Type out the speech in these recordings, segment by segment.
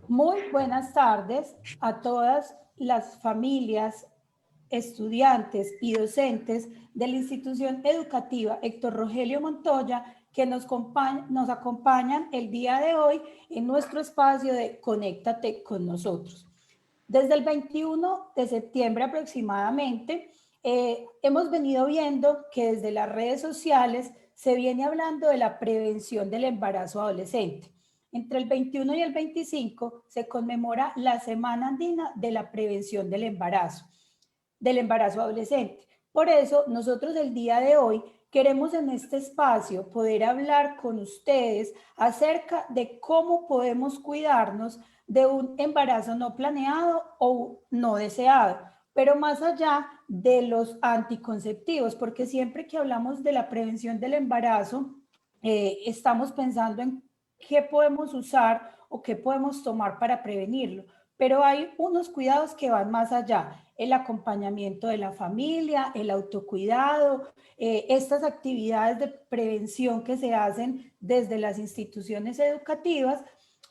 Muy buenas tardes a todas las familias, estudiantes y docentes de la institución educativa Héctor Rogelio Montoya que nos acompañan el día de hoy en nuestro espacio de Conéctate con nosotros. Desde el 21 de septiembre aproximadamente, hemos venido viendo que desde las redes sociales se viene hablando de la prevención del embarazo adolescente. Entre el 21 y el 25 se conmemora la Semana Andina de la Prevención del embarazo adolescente. Por eso, nosotros el día de hoy queremos en este espacio poder hablar con ustedes acerca de cómo podemos cuidarnos de un embarazo no planeado o no deseado, pero más allá de los anticonceptivos, porque siempre que hablamos de la prevención del embarazo, estamos pensando en qué podemos usar o qué podemos tomar para prevenirlo. Pero hay unos cuidados que van más allá, el acompañamiento de la familia, el autocuidado, estas actividades de prevención que se hacen desde las instituciones educativas.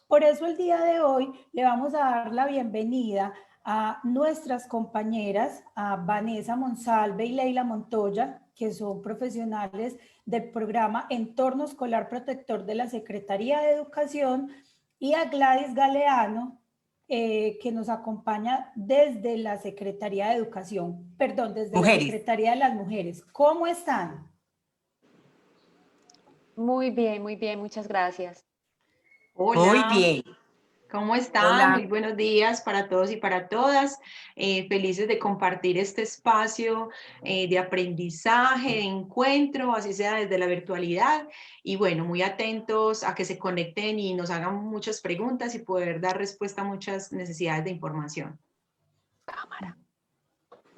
Por eso el día de hoy le vamos a dar la bienvenida a nuestras compañeras, a Vanessa Monsalve y Leila Montoya, que son profesionales del programa Entorno Escolar Protector de la Secretaría de Educación, y a Gladys Galeano, que nos acompaña desde la Secretaría de Educación, perdón, desde la Secretaría de las Mujeres. ¿Cómo están? Muy bien, muchas gracias. Hola, muy bien. ¿Cómo están? Hola. Muy buenos días para todos y para todas. Felices de compartir este espacio de aprendizaje, de encuentro, así sea desde la virtualidad. Y bueno, muy atentos a que se conecten y nos hagan muchas preguntas y poder dar respuesta a muchas necesidades de información. Cámara.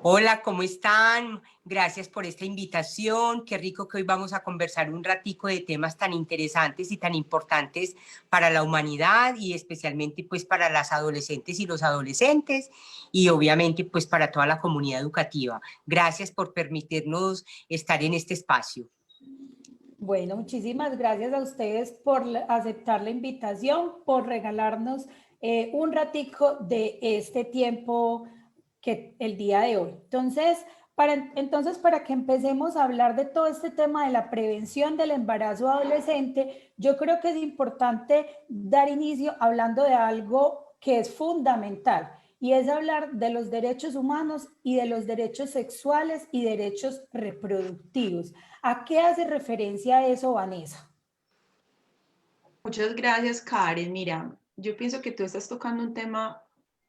Hola, ¿cómo están? Gracias por esta invitación. Qué rico que hoy vamos a conversar un ratico de temas tan interesantes y tan importantes para la humanidad y especialmente pues para las adolescentes y los adolescentes y obviamente pues para toda la comunidad educativa. Gracias por permitirnos estar en este espacio. Bueno, muchísimas gracias a ustedes por aceptar la invitación, por regalarnos un ratico de este tiempo que el día de hoy. Entonces, para que empecemos a hablar de todo este tema de la prevención del embarazo adolescente, yo creo que es importante dar inicio hablando de algo que es fundamental, y es hablar de los derechos humanos y de los derechos sexuales y derechos reproductivos. ¿A qué hace referencia eso, Vanessa? Muchas gracias, Karen. Mira, yo pienso que tú estás tocando un tema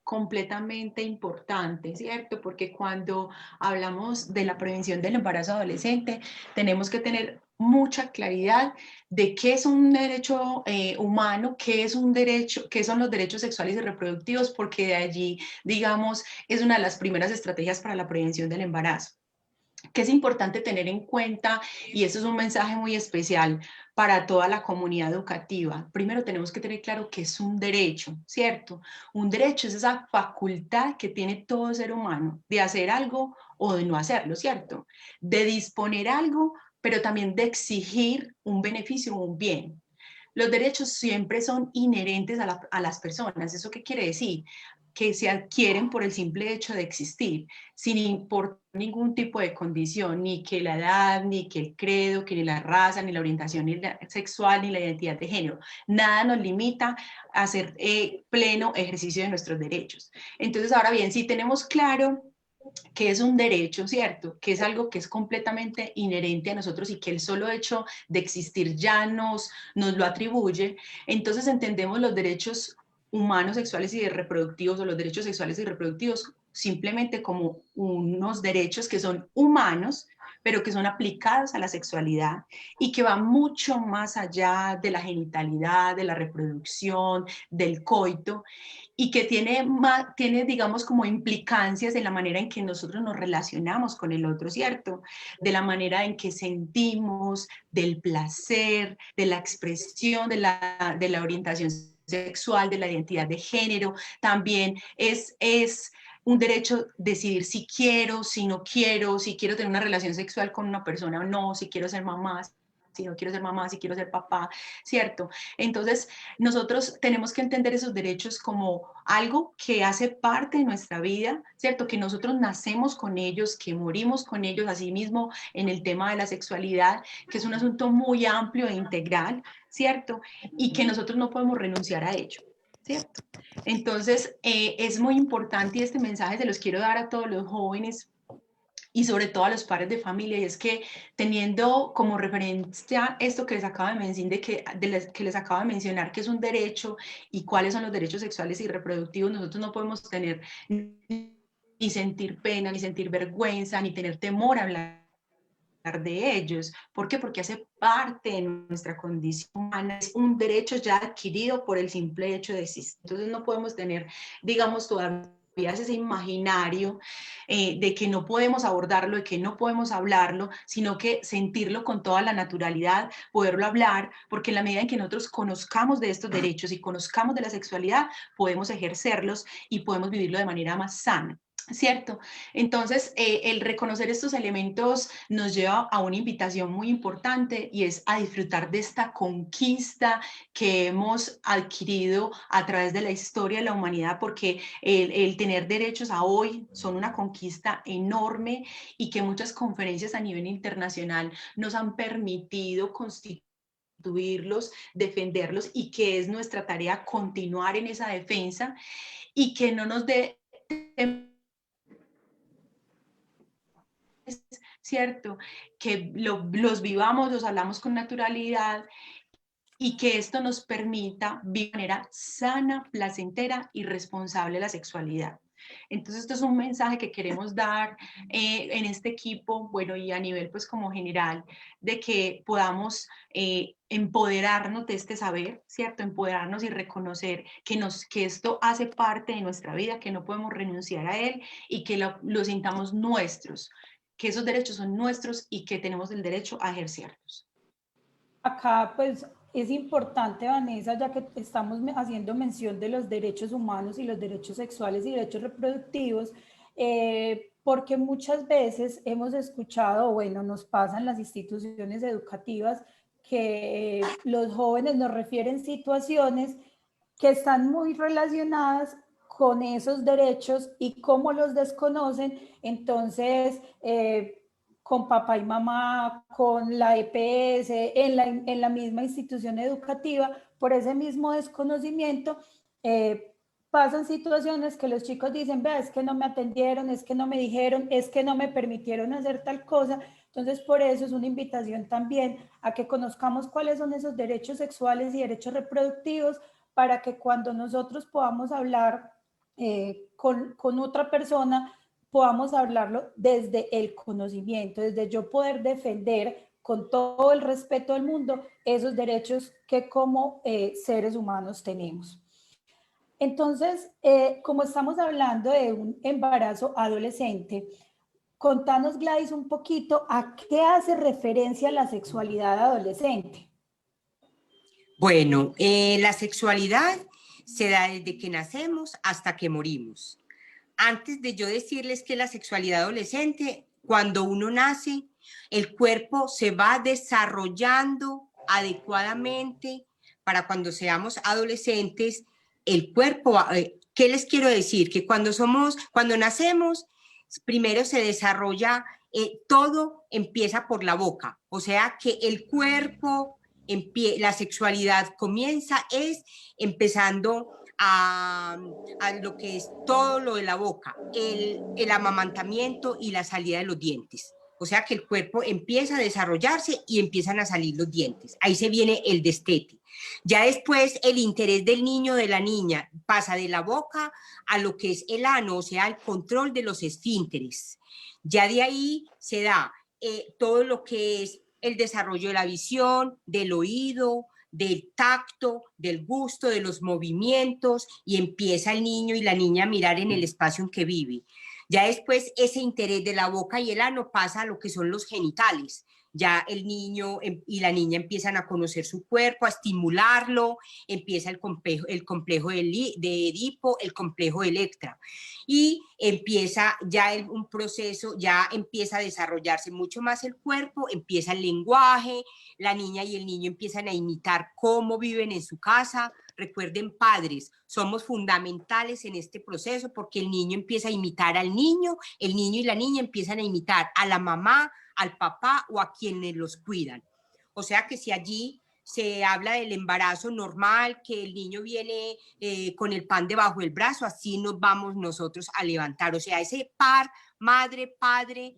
completamente importante, ¿cierto? Porque cuando hablamos de la prevención del embarazo adolescente, tenemos que tener mucha claridad de qué es un derecho humano, qué es un derecho, qué son los derechos sexuales y reproductivos, porque de allí, digamos, es una de las primeras estrategias para la prevención del embarazo. Que es importante tener en cuenta, y eso es un mensaje muy especial para toda la comunidad educativa. Primero tenemos que tener claro que es un derecho, ¿cierto? Un derecho es esa facultad que tiene todo ser humano de hacer algo o de no hacerlo, ¿cierto? De disponer algo, pero también de exigir un beneficio o un bien. Los derechos siempre son inherentes a las personas. ¿Eso qué quiere decir? Que se adquieren por el simple hecho de existir, sin importar ningún tipo de condición, ni que la edad, ni que el credo, que ni la raza, ni la orientación ni la sexual, ni la identidad de género. Nada nos limita a hacer pleno ejercicio de nuestros derechos. Entonces, ahora bien, si tenemos claro que es un derecho, ¿cierto? Que es algo que es completamente inherente a nosotros y que el solo hecho de existir ya nos lo atribuye, entonces entendemos los derechos humanos, sexuales y reproductivos, o los derechos sexuales y reproductivos simplemente como unos derechos que son humanos, pero que son aplicados a la sexualidad y que van mucho más allá de la genitalidad, de la reproducción, del coito, y que tiene, digamos, como implicancias en la manera en que nosotros nos relacionamos con el otro, ¿cierto? De la manera en que sentimos, del placer, de la expresión, de la orientación sexual, de la identidad de género. También es un derecho decidir si quiero, si no quiero, si quiero tener una relación sexual con una persona o no, si quiero ser mamá, si no quiero ser mamá, si quiero ser papá, ¿cierto? Entonces, nosotros tenemos que entender esos derechos como algo que hace parte de nuestra vida, ¿cierto? Que nosotros nacemos con ellos, que morimos con ellos, asimismo en el tema de la sexualidad, que es un asunto muy amplio e integral, ¿cierto? Y que nosotros no podemos renunciar a ello, ¿cierto? Entonces, es muy importante y este mensaje se los quiero dar a todos los jóvenes y sobre todo a los padres de familia, y es que teniendo como referencia esto que les acabo de mencionar, que les acabo de mencionar, que es un derecho y cuáles son los derechos sexuales y reproductivos, nosotros no podemos tener ni sentir pena, ni sentir vergüenza, ni tener temor a hablar de ellos. ¿Por qué? Porque hace parte de nuestra condición humana, es un derecho ya adquirido por el simple hecho de existir. Entonces no podemos tener, digamos, todavía ese imaginario de que no podemos abordarlo, de que no podemos hablarlo, sino que sentirlo con toda la naturalidad, poderlo hablar, porque en la medida en que nosotros conozcamos de estos derechos y conozcamos de la sexualidad, podemos ejercerlos y podemos vivirlo de manera más sana. ¿Cierto? Entonces, el reconocer estos elementos nos lleva a una invitación muy importante y es a disfrutar de esta conquista que hemos adquirido a través de la historia de la humanidad, porque el tener derechos a hoy son una conquista enorme y que muchas conferencias a nivel internacional nos han permitido constituirlos, defenderlos, y que es nuestra tarea continuar en esa defensa y que no nos dé, ¿cierto? Que los vivamos, los hablamos con naturalidad y que esto nos permita vivir de manera sana, placentera y responsable la sexualidad. Entonces, esto es un mensaje que queremos dar en este equipo, bueno, y a nivel pues como general, de que podamos empoderarnos de este saber, ¿cierto? Empoderarnos y reconocer que esto hace parte de nuestra vida, que no podemos renunciar a él y que lo sintamos nuestros, que esos derechos son nuestros y que tenemos el derecho a ejercerlos. Acá, pues, es importante, Vanessa, ya que estamos haciendo mención de los derechos humanos y los derechos sexuales y derechos reproductivos, porque muchas veces hemos escuchado, bueno, nos pasa en las instituciones educativas que los jóvenes nos refieren situaciones que están muy relacionadas con esos derechos y cómo los desconocen. Entonces, con papá y mamá, con la EPS, en la misma institución educativa, por ese mismo desconocimiento, pasan situaciones que los chicos dicen, vea, es que no me atendieron, es que no me dijeron, es que no me permitieron hacer tal cosa. Entonces, por eso es una invitación también a que conozcamos cuáles son esos derechos sexuales y derechos reproductivos, para que cuando nosotros podamos hablar con otra persona, podamos hablarlo desde el conocimiento, desde yo poder defender con todo el respeto del mundo esos derechos que como seres humanos tenemos. Entonces, como estamos hablando de un embarazo adolescente, contanos, Gladys, un poquito a qué hace referencia la sexualidad adolescente. Bueno, la sexualidad se da desde que nacemos hasta que morimos. Antes de yo decirles que la sexualidad adolescente, cuando uno nace, el cuerpo se va desarrollando adecuadamente para cuando seamos adolescentes, el cuerpo, ¿qué les quiero decir? Que cuando nacemos, primero se desarrolla, todo empieza por la boca, o sea que el cuerpo, la sexualidad comienza empezando a lo que es todo lo de la boca, el amamantamiento y la salida de los dientes. O sea que el cuerpo empieza a desarrollarse y empiezan a salir los dientes. Ahí se viene el destete. Ya después el interés del niño o de la niña pasa de la boca a lo que es el ano, o sea, el control de los esfínteres. Ya de ahí se da todo lo que es el desarrollo de la visión, del oído, del tacto, del gusto, de los movimientos, y empieza el niño y la niña a mirar en el espacio en que vive. Ya después ese interés de la boca y el ano pasa a lo que son los genitales, ya el niño y la niña empiezan a conocer su cuerpo, a estimularlo, empieza el complejo de Edipo, el complejo de Electra, y empieza ya un proceso, ya empieza a desarrollarse mucho más el cuerpo, empieza el lenguaje, la niña y el niño empiezan a imitar cómo viven en su casa. Recuerden, padres, somos fundamentales en este proceso porque el niño empieza a imitar al niño, el niño y la niña empiezan a imitar a la mamá, al papá o a quienes los cuidan. O sea que si allí se habla del embarazo normal, que el niño viene con el pan debajo del brazo, así nos vamos nosotros a levantar. O sea, ese par, madre, padre,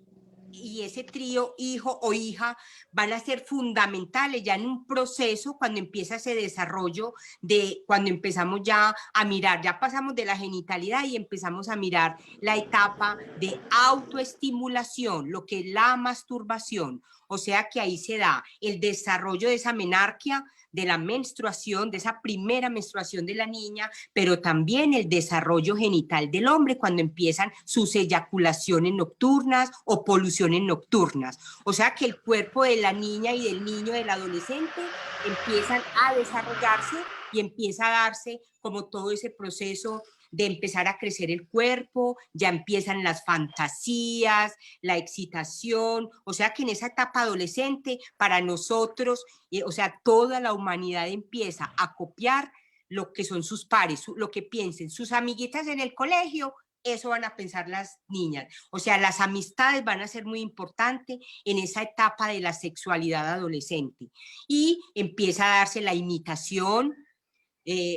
y ese trío, hijo o hija, van a ser fundamentales ya en un proceso cuando empieza ese desarrollo de cuando empezamos ya a mirar, ya pasamos de la genitalidad y empezamos a mirar la etapa de autoestimulación, lo que es la masturbación. O sea que ahí se da el desarrollo de esa menarquia, de la menstruación, de esa primera menstruación de la niña, pero también el desarrollo genital del hombre cuando empiezan sus eyaculaciones nocturnas o poluciones nocturnas. O sea que el cuerpo de la niña y del niño, del adolescente, empiezan a desarrollarse y empieza a darse como todo ese proceso de empezar a crecer el cuerpo, ya empiezan las fantasías, la excitación, o sea que en esa etapa adolescente para nosotros, o sea, toda la humanidad empieza a copiar lo que son sus pares, lo que piensen sus amiguitas en el colegio, eso van a pensar las niñas. O sea, las amistades van a ser muy importantes en esa etapa de la sexualidad adolescente. Y empieza a darse la imitación,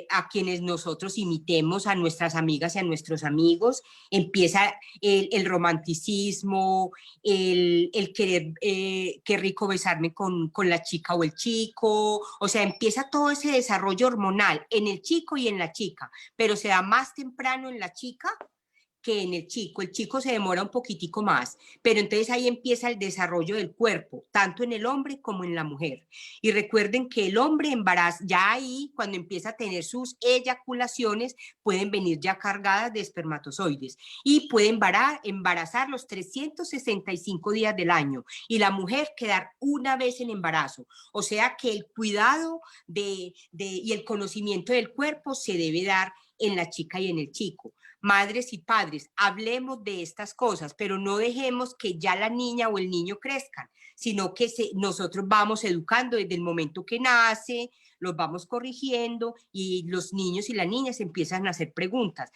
a quienes nosotros imitemos, a nuestras amigas y a nuestros amigos, empieza el romanticismo, el querer, qué rico besarme con la chica o el chico, o sea, empieza todo ese desarrollo hormonal en el chico y en la chica, pero se da más temprano en la chica que en el chico se demora un poquitico más, pero entonces ahí empieza el desarrollo del cuerpo, tanto en el hombre como en la mujer. Y recuerden que el hombre embaraza, ya ahí cuando empieza a tener sus eyaculaciones, pueden venir ya cargadas de espermatozoides y puede embarazar los 365 días del año y la mujer quedar una vez en embarazo. O sea que el cuidado y el conocimiento del cuerpo se debe dar en la chica y en el chico. Madres y padres, hablemos de estas cosas, pero no dejemos que ya la niña o el niño crezcan, sino que nosotros vamos educando desde el momento que nace, los vamos corrigiendo y los niños y las niñas empiezan a hacer preguntas.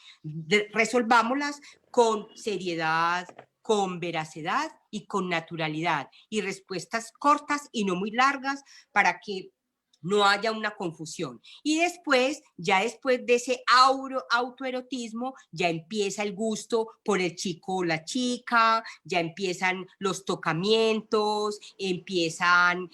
Resolvámoslas con seriedad, con veracidad y con naturalidad y respuestas cortas y no muy largas para que no haya una confusión. Y después, ya después de ese autoerotismo, ya empieza el gusto por el chico o la chica, ya empiezan los tocamientos, empiezan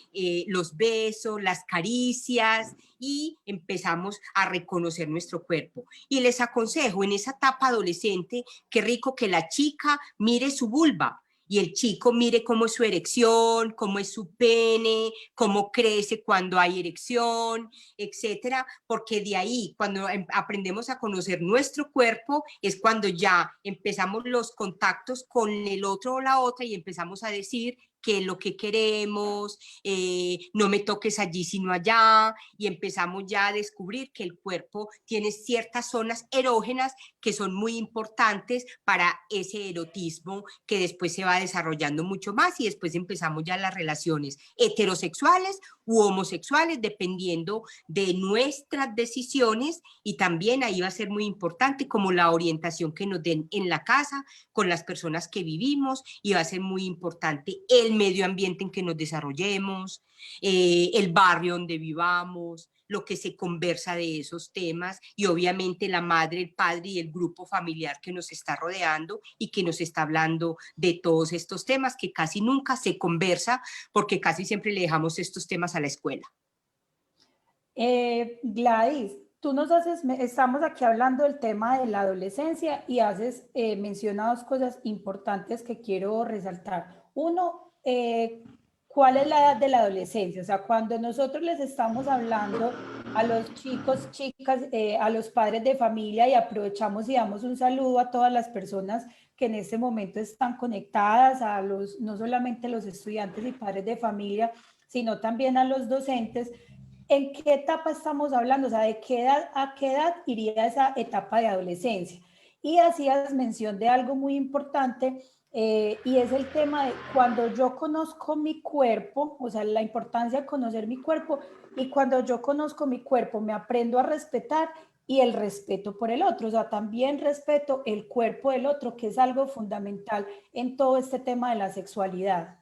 los besos, las caricias y empezamos a reconocer nuestro cuerpo. Y les aconsejo en esa etapa adolescente, qué rico que la chica mire su vulva, y el chico mire cómo es su erección, cómo es su pene, cómo crece cuando hay erección, etcétera, porque de ahí, cuando aprendemos a conocer nuestro cuerpo, es cuando ya empezamos los contactos con el otro o la otra y empezamos a decir qué es lo que queremos, no me toques allí sino allá, y empezamos ya a descubrir que el cuerpo tiene ciertas zonas erógenas que son muy importantes para ese erotismo que después se va desarrollando mucho más y después empezamos ya las relaciones heterosexuales u homosexuales dependiendo de nuestras decisiones, y también ahí va a ser muy importante como la orientación que nos den en la casa con las personas que vivimos, y va a ser muy importante el medio ambiente en que nos desarrollemos, el barrio donde vivamos, lo que se conversa de esos temas, y obviamente la madre, el padre y el grupo familiar que nos está rodeando y que nos está hablando de todos estos temas que casi nunca se conversa porque casi siempre le dejamos estos temas a la escuela. Gladys, tú nos haces, estamos aquí hablando del tema de la adolescencia y haces menciona dos cosas importantes que quiero resaltar. Uno, ¿cuál es la edad de la adolescencia? O sea, cuando nosotros les estamos hablando a los chicos, chicas, a los padres de familia y aprovechamos y damos un saludo a todas las personas que en este momento están conectadas, a los, no solamente los estudiantes y padres de familia, sino también a los docentes. ¿En qué etapa estamos hablando? O sea, ¿de qué edad a qué edad iría esa etapa de adolescencia? Y hacías mención de algo muy importante, y es el tema de cuando yo conozco mi cuerpo, o sea, la importancia de conocer mi cuerpo, y cuando yo conozco mi cuerpo me aprendo a respetar y el respeto por el otro, o sea, también respeto el cuerpo del otro, que es algo fundamental en todo este tema de la sexualidad.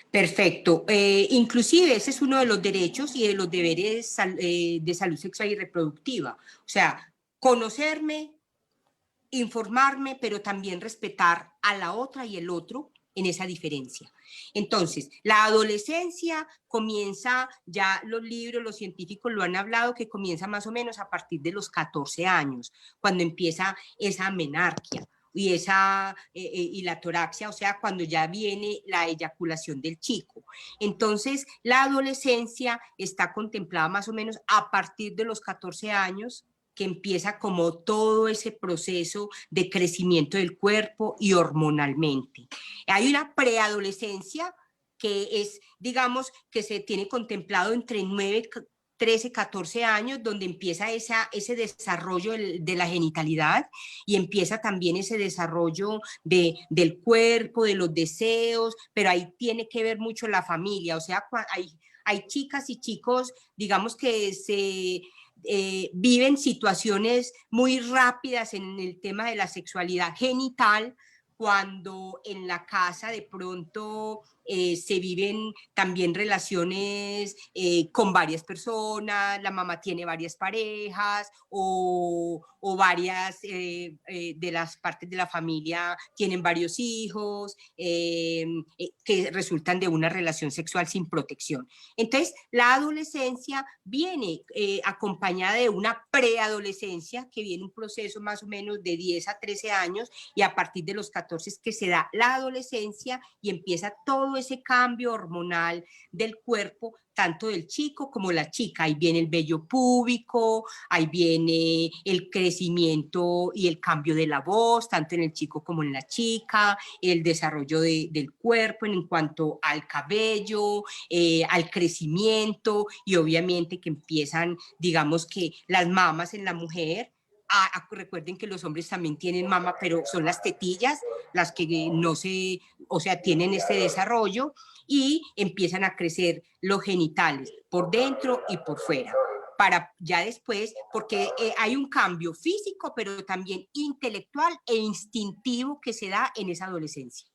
Perfecto. Inclusive ese es uno de los derechos y de los deberes de salud sexual y reproductiva. O sea, conocerme, informarme, pero también respetar a la otra y el otro en esa diferencia. Entonces, la adolescencia comienza, ya los libros, los científicos lo han hablado, que comienza más o menos a partir de los 14 años, cuando empieza esa menarquia y la toraxia, o sea, cuando ya viene la eyaculación del chico. Entonces, la adolescencia está contemplada más o menos a partir de los 14 años, que empieza como todo ese proceso de crecimiento del cuerpo y hormonalmente. Hay una preadolescencia que es, digamos, que se tiene contemplado entre 9, 13, 14 años, donde empieza ese desarrollo de la genitalidad y empieza también ese desarrollo del cuerpo, de los deseos, pero ahí tiene que ver mucho la familia, o sea, hay chicas y chicos, digamos, que viven situaciones muy rápidas en el tema de la sexualidad genital, cuando en la casa de pronto se viven también relaciones con varias personas, la mamá tiene varias parejas o varias de las partes de la familia tienen varios hijos que resultan de una relación sexual sin protección. Entonces, la adolescencia viene acompañada de una preadolescencia, que viene un proceso más o menos de 10 a 13 años, y a partir de los 14 es que se da la adolescencia y empieza todo ese cambio hormonal del cuerpo, tanto del chico como la chica. Ahí viene el vello púbico, ahí viene el crecimiento y el cambio de la voz, tanto en el chico como en la chica, el desarrollo del cuerpo en cuanto al cabello, al crecimiento, y obviamente que empiezan, digamos, que las mamas en la mujer. Recuerden que los hombres también tienen mama, pero son las tetillas las que no se, o sea, tienen este desarrollo, y empiezan a crecer los genitales por dentro y por fuera, para ya después, porque hay un cambio físico, pero también intelectual e instintivo que se da en esa adolescencia.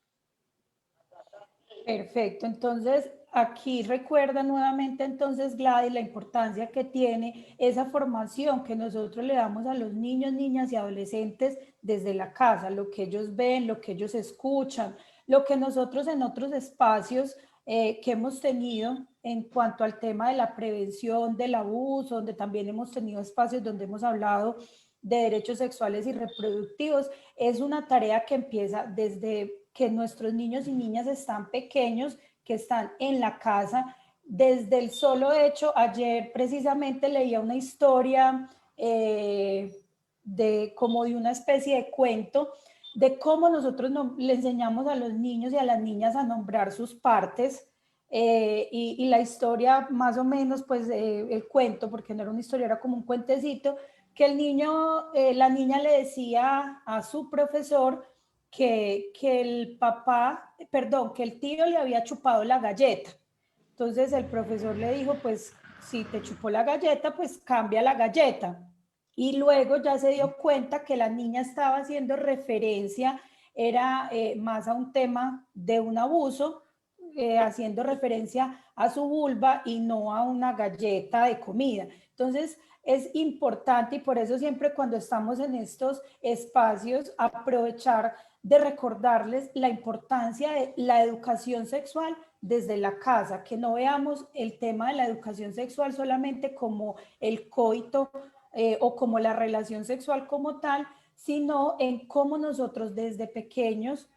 Perfecto, entonces aquí recuerda nuevamente entonces Gladys la importancia que tiene esa formación que nosotros le damos a los niños, niñas y adolescentes desde la casa, lo que ellos ven, lo que ellos escuchan, lo que nosotros en otros espacios que hemos tenido en cuanto al tema de la prevención del abuso, donde también hemos tenido espacios donde hemos hablado de derechos sexuales y reproductivos, es una tarea que empieza desde que nuestros niños y niñas están pequeños, que están en la casa. Desde el solo hecho, ayer precisamente leía una historia como de una especie de cuento de cómo nosotros le enseñamos a los niños y a las niñas a nombrar sus partes, y la historia más o menos, pues el cuento, porque no era una historia, era como un cuentecito, que el niño, la niña le decía a su profesor que el papá, perdón, que el tío le había chupado la galleta. Entonces el profesor le dijo, pues si te chupó la galleta, pues cambia la galleta. Y luego ya se dio cuenta que la niña estaba haciendo referencia, era más a un tema de un abuso, haciendo referencia a su vulva y no a una galleta de comida. Entonces, es importante, y por eso siempre cuando estamos en estos espacios, aprovechar de recordarles la importancia de la educación sexual desde la casa, que no veamos el tema de la educación sexual solamente como el coito o como la relación sexual como tal, sino en cómo nosotros desde pequeños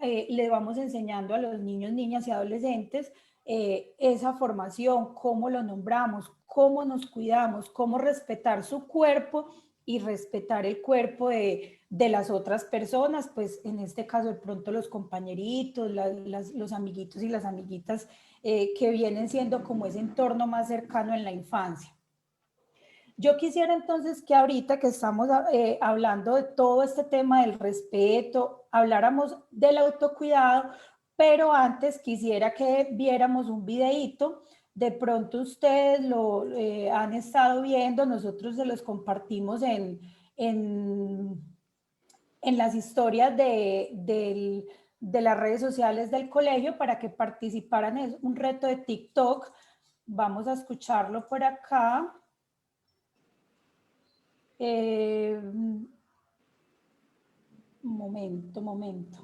le vamos enseñando a los niños, niñas y adolescentes esa formación, cómo lo nombramos, cómo nos cuidamos, cómo respetar su cuerpo y respetar el cuerpo de las otras personas, pues en este caso de pronto los compañeritos, los amiguitos y las amiguitas que vienen siendo como ese entorno más cercano en la infancia. Yo quisiera entonces que ahorita que estamos hablando de todo este tema del respeto, habláramos del autocuidado, pero antes quisiera que viéramos un videíto. De pronto ustedes lo han estado viendo, nosotros se los compartimos en las historias de las redes sociales del colegio para que participaran. Es un reto de TikTok. Vamos a escucharlo por acá. Momento.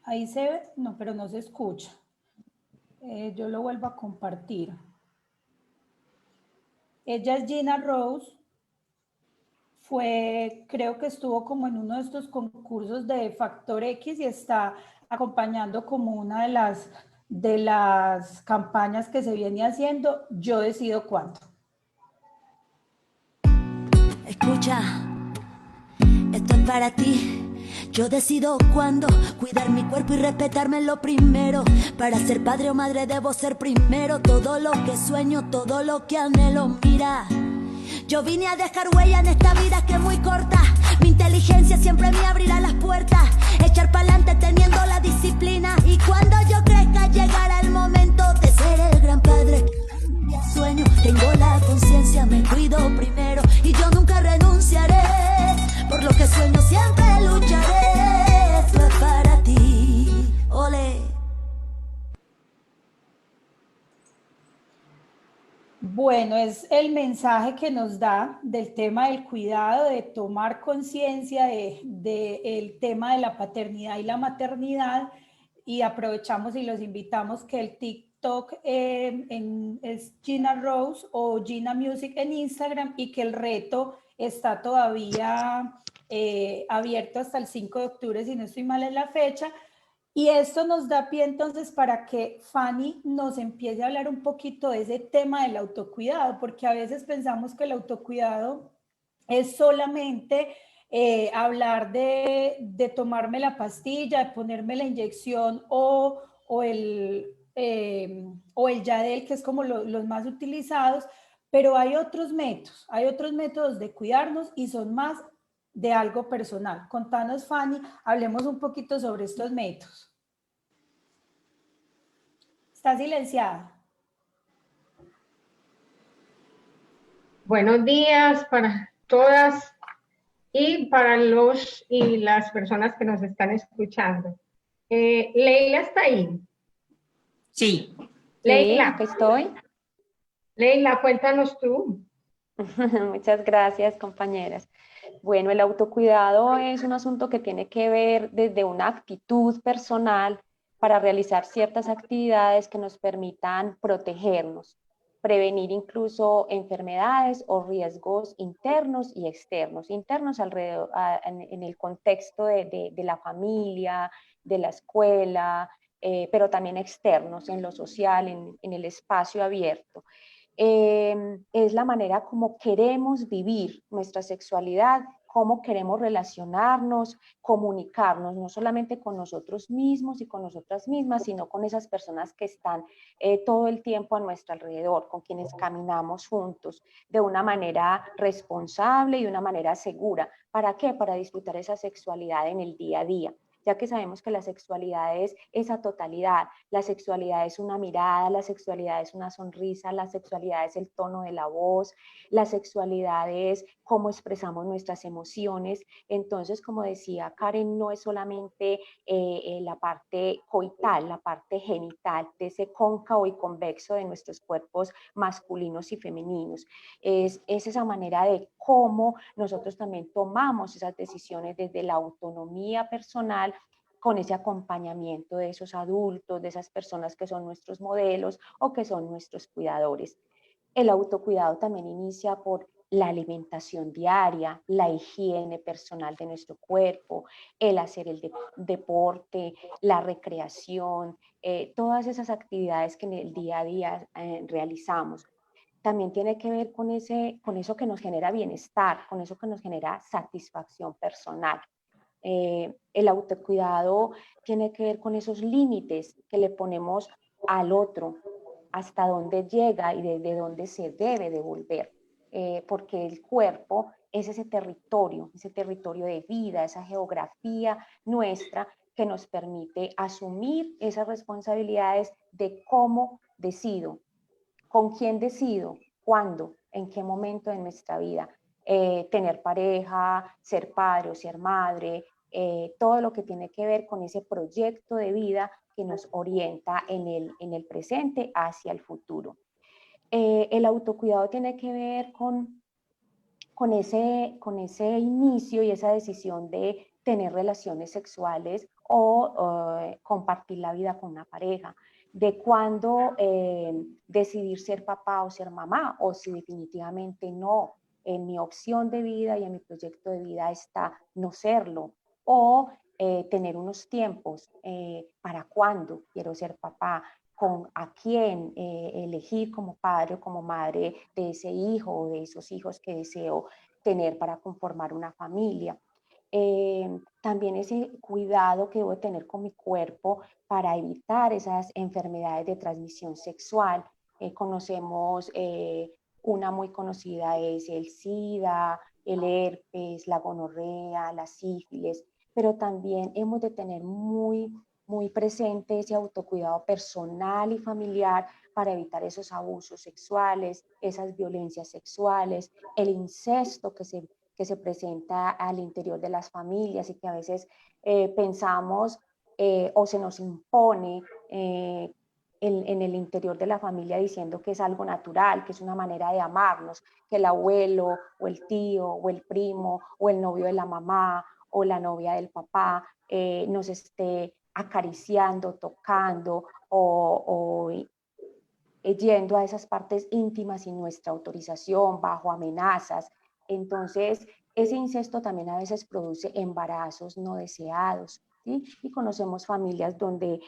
Ahí se ve, no, pero no se escucha. Yo lo vuelvo a compartir. Ella es Gina Rose. Creo que estuvo como en uno de estos concursos de Factor X y está acompañando como una de las campañas que se viene haciendo, Yo Decido Cuándo. Escucha, esto es para ti. Yo decido cuándo cuidar mi cuerpo y respetarme lo primero. Para ser padre o madre debo ser primero. Todo lo que sueño, todo lo que anhelo, mira. Yo vine a dejar huella en esta vida que es muy corta. Mi inteligencia siempre me abrirá las puertas. Echar pa'lante teniendo la disciplina. Y cuando yo crezca llegará el momento de ser el gran padre que un día sueño. Tengo la conciencia, me cuido primero. Y yo nunca renunciaré. Por lo que sueño siempre lucharé. Esto es para ti. Ole. Bueno, es el mensaje que nos da del tema del cuidado, de tomar conciencia del tema de la paternidad y la maternidad, y aprovechamos y los invitamos que el TikTok es Gina Rose o Gina Music en Instagram, y que el reto está todavía abierto hasta el 5 de octubre, si no estoy mal en la fecha. Y esto nos da pie entonces para que Fanny nos empiece a hablar un poquito de ese tema del autocuidado, porque a veces pensamos que el autocuidado es solamente hablar de tomarme la pastilla, de ponerme la inyección o el Yadel, que es como los más utilizados, pero hay otros métodos de cuidarnos y son más de algo personal. Contanos, Fanny, hablemos un poquito sobre estos métodos. Está silenciada. Buenos días para todas y para los y las personas que nos están escuchando. Leila está ahí. Sí. Leila, aquí estoy. Leila, cuéntanos tú. Muchas gracias, compañeras. Bueno, el autocuidado es un asunto que tiene que ver desde una actitud personal para realizar ciertas actividades que nos permitan protegernos, prevenir incluso enfermedades o riesgos internos y externos. Internos alrededor, en el contexto de la familia, de la escuela, pero también externos en lo social, en el espacio abierto. Es la manera como queremos vivir nuestra sexualidad, cómo queremos relacionarnos, comunicarnos, no solamente con nosotros mismos y con nosotras mismas, sino con esas personas que están todo el tiempo a nuestro alrededor, con quienes caminamos juntos, de una manera responsable y de una manera segura. ¿Para qué? Para disfrutar esa sexualidad en el día a día, ya que sabemos que la sexualidad es esa totalidad, la sexualidad es una mirada, la sexualidad es una sonrisa, la sexualidad es el tono de la voz, la sexualidad es cómo expresamos nuestras emociones. Entonces, como decía Karen, no es solamente la parte coital, la parte genital, de ese cóncavo y convexo de nuestros cuerpos masculinos y femeninos. Es esa manera de cómo nosotros también tomamos esas decisiones desde la autonomía personal, con ese acompañamiento de esos adultos, de esas personas que son nuestros modelos o que son nuestros cuidadores. El autocuidado también inicia por la alimentación diaria, la higiene personal de nuestro cuerpo, el hacer el deporte, la recreación, todas esas actividades que en el día a día realizamos. También tiene que ver con eso que nos genera bienestar, con eso que nos genera satisfacción personal. El autocuidado tiene que ver con esos límites que le ponemos al otro, hasta dónde llega y desde dónde se debe devolver, porque el cuerpo es ese territorio de vida, esa geografía nuestra que nos permite asumir esas responsabilidades de cómo decido, con quién decido, cuándo, en qué momento de nuestra vida. Tener pareja, ser padre o ser madre, todo lo que tiene que ver con ese proyecto de vida que nos orienta en el presente hacia el futuro. El autocuidado tiene que ver con ese inicio y esa decisión de tener relaciones sexuales o compartir la vida con una pareja, de cuándo decidir ser papá o ser mamá, o si definitivamente no, en mi opción de vida y en mi proyecto de vida está no serlo, o tener unos tiempos para cuándo quiero ser papá, con a quién elegir como padre o como madre de ese hijo o de esos hijos que deseo tener para conformar una familia. También ese cuidado que debo tener con mi cuerpo para evitar esas enfermedades de transmisión sexual. Conocemos una muy conocida es el SIDA, el herpes, la gonorrea, la sífilis, pero también hemos de tener muy presente ese autocuidado personal y familiar para evitar esos abusos sexuales, esas violencias sexuales, el incesto que se presenta al interior de las familias y que a veces pensamos o se nos impone en el interior de la familia diciendo que es algo natural, que es una manera de amarnos, que el abuelo o el tío o el primo o el novio de la mamá o la novia del papá nos esté acariciando, tocando o yendo a esas partes íntimas sin nuestra autorización, bajo amenazas. Entonces, ese incesto también a veces produce embarazos no deseados, ¿sí? Y conocemos familias donde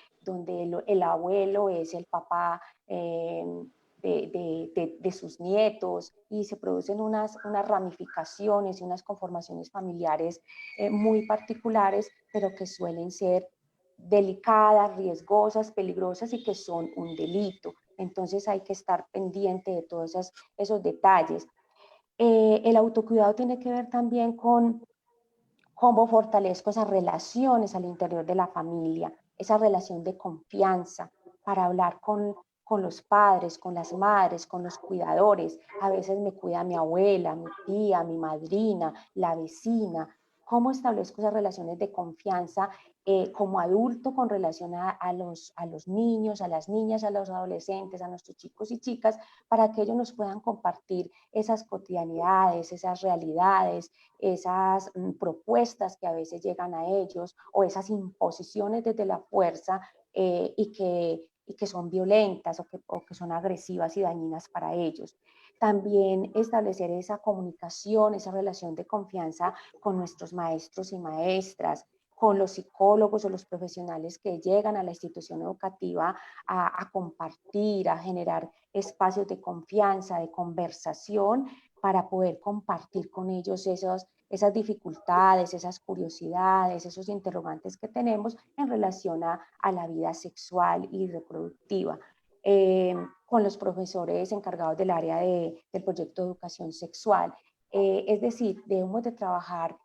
el abuelo es el papá de sus nietos y se producen unas ramificaciones y unas conformaciones familiares muy particulares, pero que suelen ser delicadas, riesgosas, peligrosas y que son un delito. Entonces hay que estar pendiente de todos esos detalles. El autocuidado tiene que ver también con cómo fortalezco esas relaciones al interior de la familia, esa relación de confianza para hablar con los padres, con las madres, con los cuidadores. A veces me cuida mi abuela, mi tía, mi madrina, la vecina. ¿Cómo establezco esas relaciones de confianza como adulto con relación a los niños, a las niñas, a los adolescentes, a nuestros chicos y chicas, para que ellos nos puedan compartir esas cotidianidades, esas realidades, esas propuestas que a veces llegan a ellos o esas imposiciones desde la fuerza y que son violentas o que son agresivas y dañinas para ellos? También establecer esa comunicación, esa relación de confianza con nuestros maestros y maestras, con los psicólogos o los profesionales que llegan a la institución educativa a compartir, a generar espacios de confianza, de conversación, para poder compartir con ellos esas dificultades, esas curiosidades, esos interrogantes que tenemos en relación a la vida sexual y reproductiva. Con los profesores encargados del área del proyecto de educación sexual. Es decir, debemos de trabajar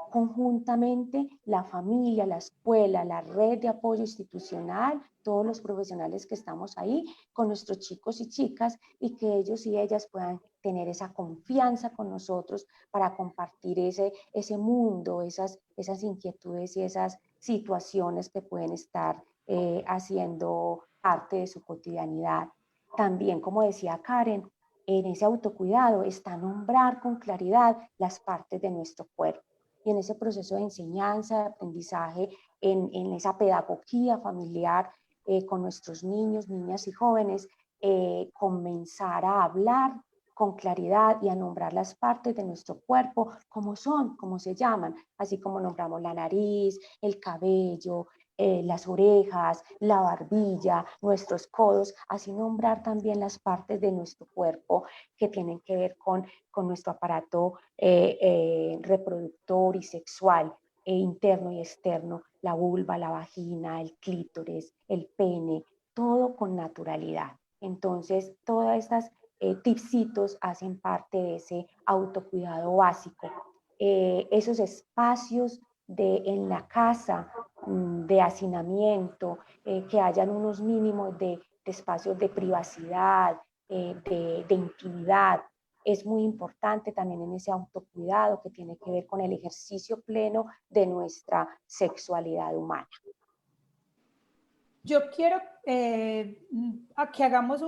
conjuntamente la familia, la escuela, la red de apoyo institucional, todos los profesionales que estamos ahí con nuestros chicos y chicas y que ellos y ellas puedan tener esa confianza con nosotros para compartir ese mundo, esas inquietudes y esas situaciones que pueden estar haciendo parte de su cotidianidad. También, como decía Karen, en ese autocuidado está nombrar con claridad las partes de nuestro cuerpo. Y en ese proceso de enseñanza, de aprendizaje, en esa pedagogía familiar con nuestros niños, niñas y jóvenes, comenzar a hablar con claridad y a nombrar las partes de nuestro cuerpo como son, como se llaman, así como nombramos la nariz, el cabello, las orejas, la barbilla, nuestros codos, así nombrar también las partes de nuestro cuerpo que tienen que ver con nuestro aparato reproductor y sexual, interno y externo, la vulva, la vagina, el clítoris, el pene, todo con naturalidad. Entonces, todas estas tipsitos hacen parte de ese autocuidado básico. Esos espacios en la casa de hacinamiento, que hayan unos mínimos de espacios de privacidad, de intimidad, es muy importante también en ese autocuidado que tiene que ver con el ejercicio pleno de nuestra sexualidad humana. Yo quiero a que hagamos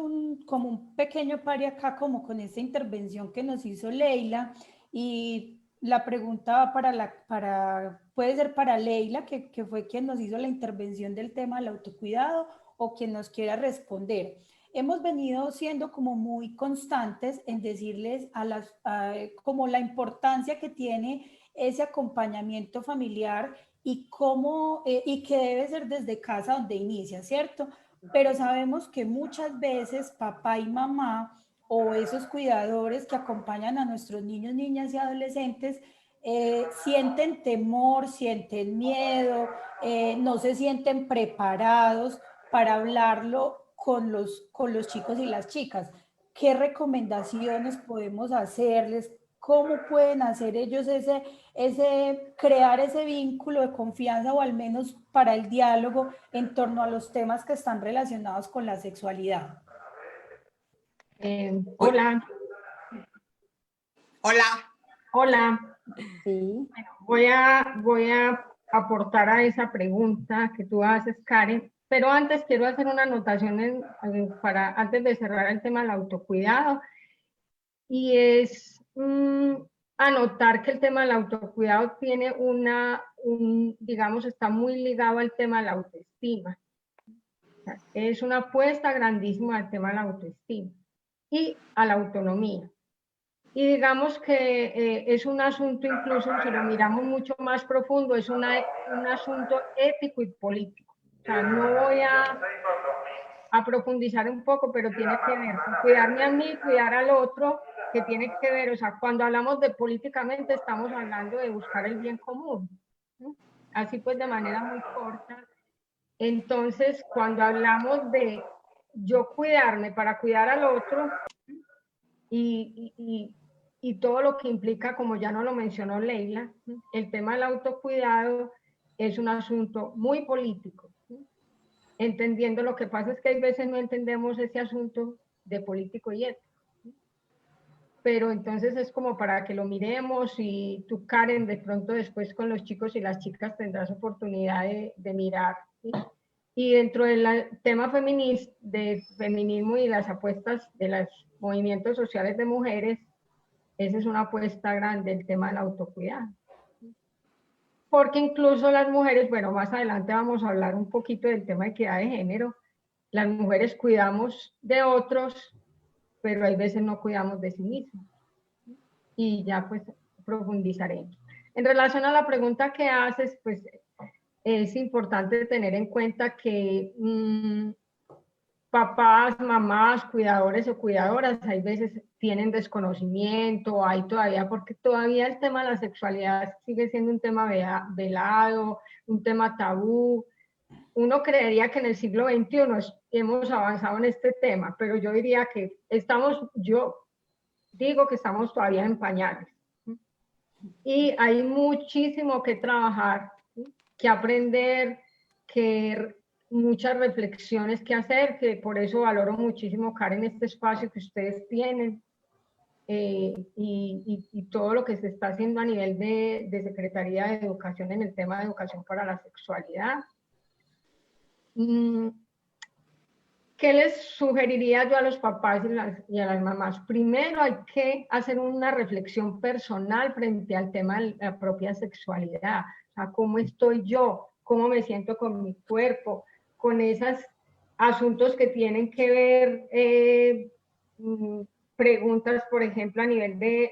como un pequeño pare acá, como con esta intervención que nos hizo Leila, y la pregunta va puede ser para Leila, que fue quien nos hizo la intervención del tema del autocuidado, o quien nos quiera responder. Hemos venido siendo como muy constantes en decirles como la importancia que tiene ese acompañamiento familiar y que debe ser desde casa donde inicia, ¿cierto? Pero sabemos que muchas veces papá y mamá o esos cuidadores que acompañan a nuestros niños, niñas y adolescentes sienten temor, sienten miedo, no se sienten preparados para hablarlo con los chicos y las chicas. ¿Qué recomendaciones podemos hacerles? ¿Cómo pueden hacer ellos crear ese vínculo de confianza, o al menos para el diálogo en torno a los temas que están relacionados con la sexualidad? Hola. Hola. Hola. Sí. Bueno, voy a aportar a esa pregunta que tú haces, Karen, pero antes quiero hacer una anotación antes de cerrar el tema del autocuidado, y es anotar que el tema del autocuidado tiene digamos, está muy ligado al tema de la autoestima. O sea, es una apuesta grandísima al tema de la autoestima y a la autonomía. Y digamos que es un asunto, incluso si lo miramos mucho más profundo, es un asunto ético y político. O sea, no voy a profundizar un poco, pero tiene que ver con cuidarme a mí, cuidar al otro, que tiene que ver, o sea, cuando hablamos de políticamente estamos hablando de buscar el bien común, ¿sí? Así pues, de manera muy corta. Entonces, cuando hablamos de yo cuidarme para cuidar al otro y todo lo que implica, como ya nos lo mencionó Leila, el tema del autocuidado es un asunto muy político, ¿sí? Entendiendo, lo que pasa es que hay veces no entendemos ese asunto de político y ético. Pero entonces es como para que lo miremos, y tú, Karen, de pronto después con los chicos y las chicas tendrás oportunidad de mirar, ¿sí? Y dentro del tema de feminismo y las apuestas de los movimientos sociales de mujeres, esa es una apuesta grande, el tema del autocuidado. Porque incluso las mujeres, bueno, más adelante vamos a hablar un poquito del tema de equidad de género, las mujeres cuidamos de otros, pero hay veces no cuidamos de sí mismos. Y ya pues profundizaremos. En relación a la pregunta que haces, pues es importante tener en cuenta que papás, mamás, cuidadores o cuidadoras, hay veces tienen desconocimiento, hay todavía, porque todavía el tema de la sexualidad sigue siendo un tema velado, un tema tabú. Uno creería que en el siglo XXI hemos avanzado en este tema, pero yo diría que yo digo que estamos todavía en pañales. Y hay muchísimo que trabajar, que aprender, muchas reflexiones que hacer, que por eso valoro muchísimo, Karen, este espacio que ustedes tienen, y todo lo que se está haciendo a nivel de Secretaría de Educación en el tema de educación para la sexualidad. ¿Qué les sugeriría yo a los papás y a las mamás? Primero hay que hacer una reflexión personal frente al tema de la propia sexualidad. O sea, ¿cómo estoy yo? ¿Cómo me siento con mi cuerpo? Con esos asuntos que tienen que ver preguntas, por ejemplo, a nivel de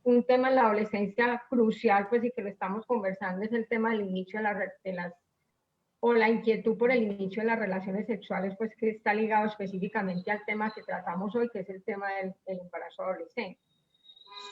un tema en la adolescencia crucial, pues y que lo estamos conversando, es el tema del inicio de las o la inquietud por el inicio de las relaciones sexuales, pues que está ligado específicamente al tema que tratamos hoy, que es el tema del embarazo adolescente.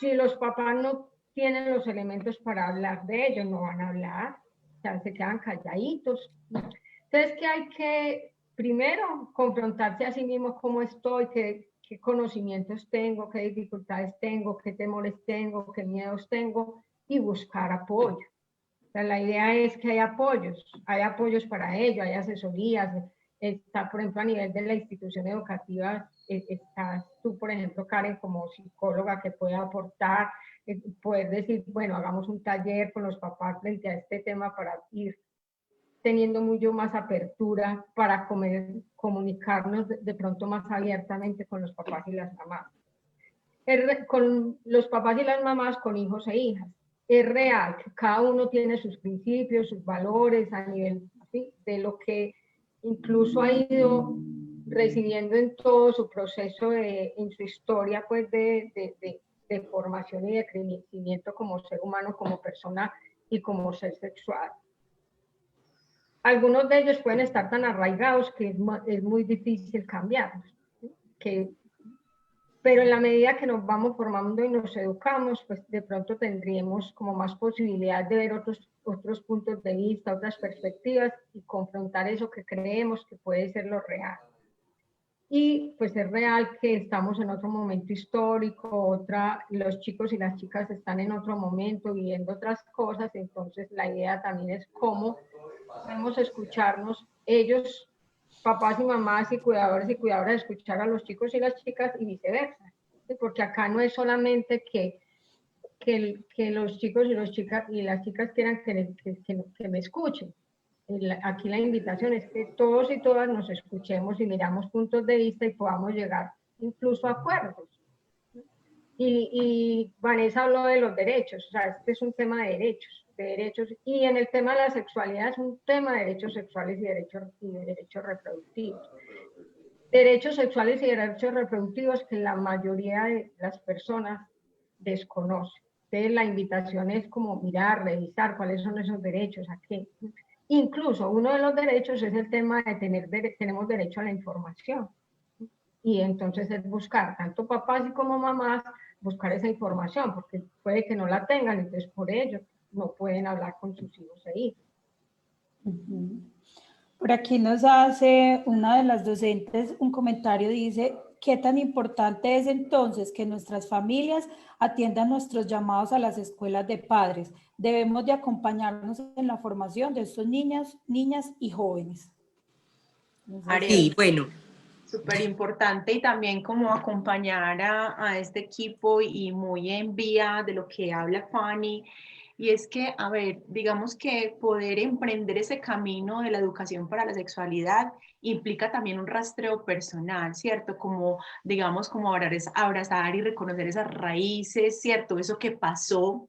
Si los papás no tienen los elementos para hablar de ello, no van a hablar, o sea, se quedan calladitos. Entonces, que hay que, primero, confrontarse a sí mismo cómo estoy, qué conocimientos tengo, qué dificultades tengo, qué temores tengo, qué miedos tengo, y buscar apoyo. O sea, la idea es que hay apoyos para ello, hay asesorías, está, por ejemplo, a nivel de la institución educativa, estás tú, por ejemplo, Karen, como psicóloga que puede aportar, poder decir, bueno, hagamos un taller con los papás frente a este tema para ir teniendo mucho más apertura para comunicarnos de pronto más abiertamente con los papás y las mamás. Con los papás y las mamás con hijos e hijas. Es real que cada uno tiene sus principios, sus valores a nivel, ¿sí?, de lo que incluso ha ido recibiendo en todo su proceso, en su historia, pues de formación y de crecimiento como ser humano, como persona y como ser sexual. Algunos de ellos pueden estar tan arraigados que es muy difícil cambiarlos, ¿sí? Pero en la medida que nos vamos formando y nos educamos, pues de pronto tendríamos como más posibilidad de ver otros puntos de vista, otras perspectivas y confrontar eso que creemos que puede ser lo real. Y pues es real que estamos en otro momento histórico, los chicos y las chicas están en otro momento viviendo otras cosas, entonces la idea también es cómo podemos escucharnos ellos, papás y mamás y cuidadores y cuidadoras, escuchar a los chicos y las chicas y viceversa, ¿sí? Porque acá no es solamente que los chicos y las chicas quieran que me escuchen. Aquí la invitación es que todos y todas nos escuchemos y miramos puntos de vista y podamos llegar incluso a acuerdos. Y Vanessa habló de los derechos, o sea, este es un tema de derechos, y en el tema de la sexualidad es un tema de derechos sexuales y derechos reproductivos. Derechos sexuales y derechos reproductivos que la mayoría de las personas desconocen. Entonces la invitación es como mirar, revisar cuáles son esos derechos, a qué. Incluso uno de los derechos es el tema de tenemos derecho a la información. Y entonces es buscar, tanto papás y como mamás, buscar esa información, porque puede que no la tengan, entonces por ello no pueden hablar con sus hijos e hijas. Por aquí nos hace una de las docentes un comentario, dice, ¿qué tan importante es entonces que nuestras familias atiendan nuestros llamados a las escuelas de padres? Debemos de acompañarnos en la formación de estos niñas y jóvenes. Sí, bueno. Súper importante, y también como acompañar a este equipo y muy en vía de lo que habla Fanny, y es que, a ver, digamos que poder emprender ese camino de la educación para la sexualidad implica también un rastreo personal, ¿cierto? Como, digamos, como abrazar y reconocer esas raíces, ¿cierto? Eso que pasó,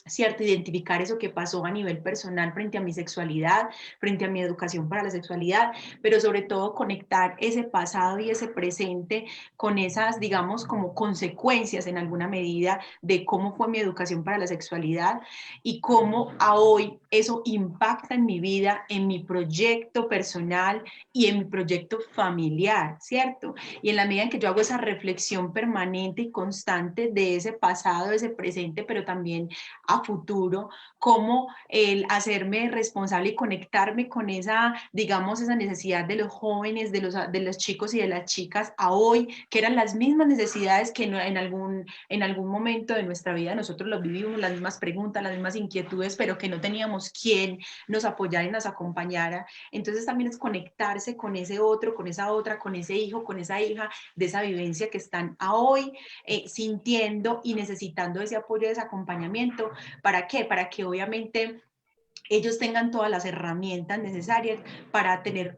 ¿cierto? Identificar eso que pasó a nivel personal frente a mi sexualidad, frente a mi educación para la sexualidad, pero sobre todo conectar ese pasado y ese presente con esas, digamos, como consecuencias en alguna medida de cómo fue mi educación para la sexualidad y cómo a hoy eso impacta en mi vida, en mi proyecto personal y en mi proyecto familiar, ¿cierto? Y en la medida en que yo hago esa reflexión permanente y constante de ese pasado, de ese presente, pero también a futuro, como el hacerme responsable y conectarme con esa, digamos, esa necesidad de los jóvenes, de los chicos y de las chicas a hoy, que eran las mismas necesidades que en algún momento de nuestra vida nosotros los vivimos, las mismas preguntas, las mismas inquietudes, pero que no teníamos quien nos apoyara y nos acompañara. Entonces también es conectarse con ese otro, con esa otra, con ese hijo, con esa hija, de esa vivencia que están a hoy sintiendo y necesitando ese apoyo, ese acompañamiento. ¿Para qué? Para que obviamente ellos tengan todas las herramientas necesarias para tener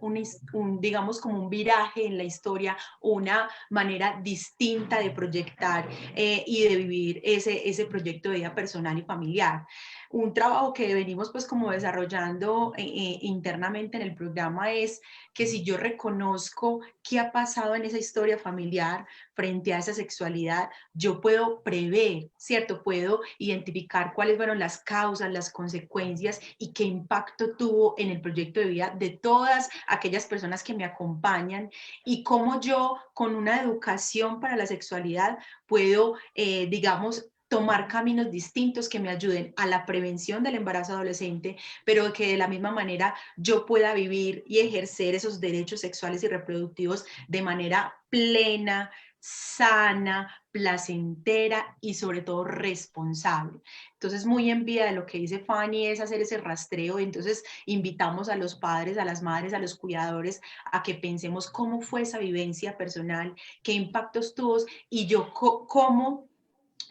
digamos, como un viraje en la historia, una manera distinta de proyectar y de vivir ese proyecto de vida personal y familiar. un trabajo que venimos pues como desarrollando internamente en el programa es que si yo reconozco qué ha pasado en esa historia familiar frente a esa sexualidad, yo puedo prever, ¿cierto? Puedo identificar cuáles fueron las causas, las consecuencias y qué impacto tuvo en el proyecto de vida de todas aquellas personas que me acompañan y cómo yo con una educación para la sexualidad puedo, digamos, tomar caminos distintos que me ayuden a la prevención del embarazo adolescente, pero que de la misma manera yo pueda vivir y ejercer esos derechos sexuales y reproductivos de manera plena, sana, placentera y sobre todo responsable. Entonces, muy en vía de lo que dice Fanny es hacer ese rastreo, entonces invitamos a los padres, a las madres, a los cuidadores a que pensemos cómo fue esa vivencia personal, qué impactos tuvo y yo cómo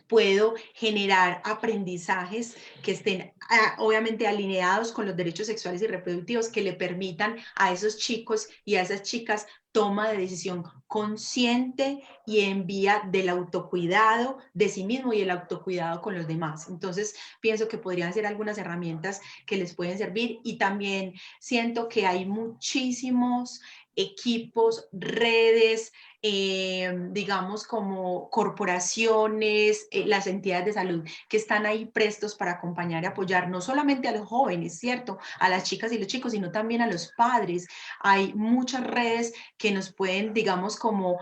puedo generar aprendizajes que estén obviamente alineados con los derechos sexuales y reproductivos que le permitan a esos chicos y a esas chicas toma de decisión consciente y en vía del autocuidado de sí mismo y el autocuidado con los demás. Entonces, pienso que podrían ser algunas herramientas que les pueden servir y también siento que hay muchísimos equipos, redes, digamos como corporaciones, las entidades de salud que están ahí prestos para acompañar y apoyar no solamente a los jóvenes, ¿cierto? A las chicas y los chicos, sino también a los padres. Hay muchas redes que nos pueden, digamos, como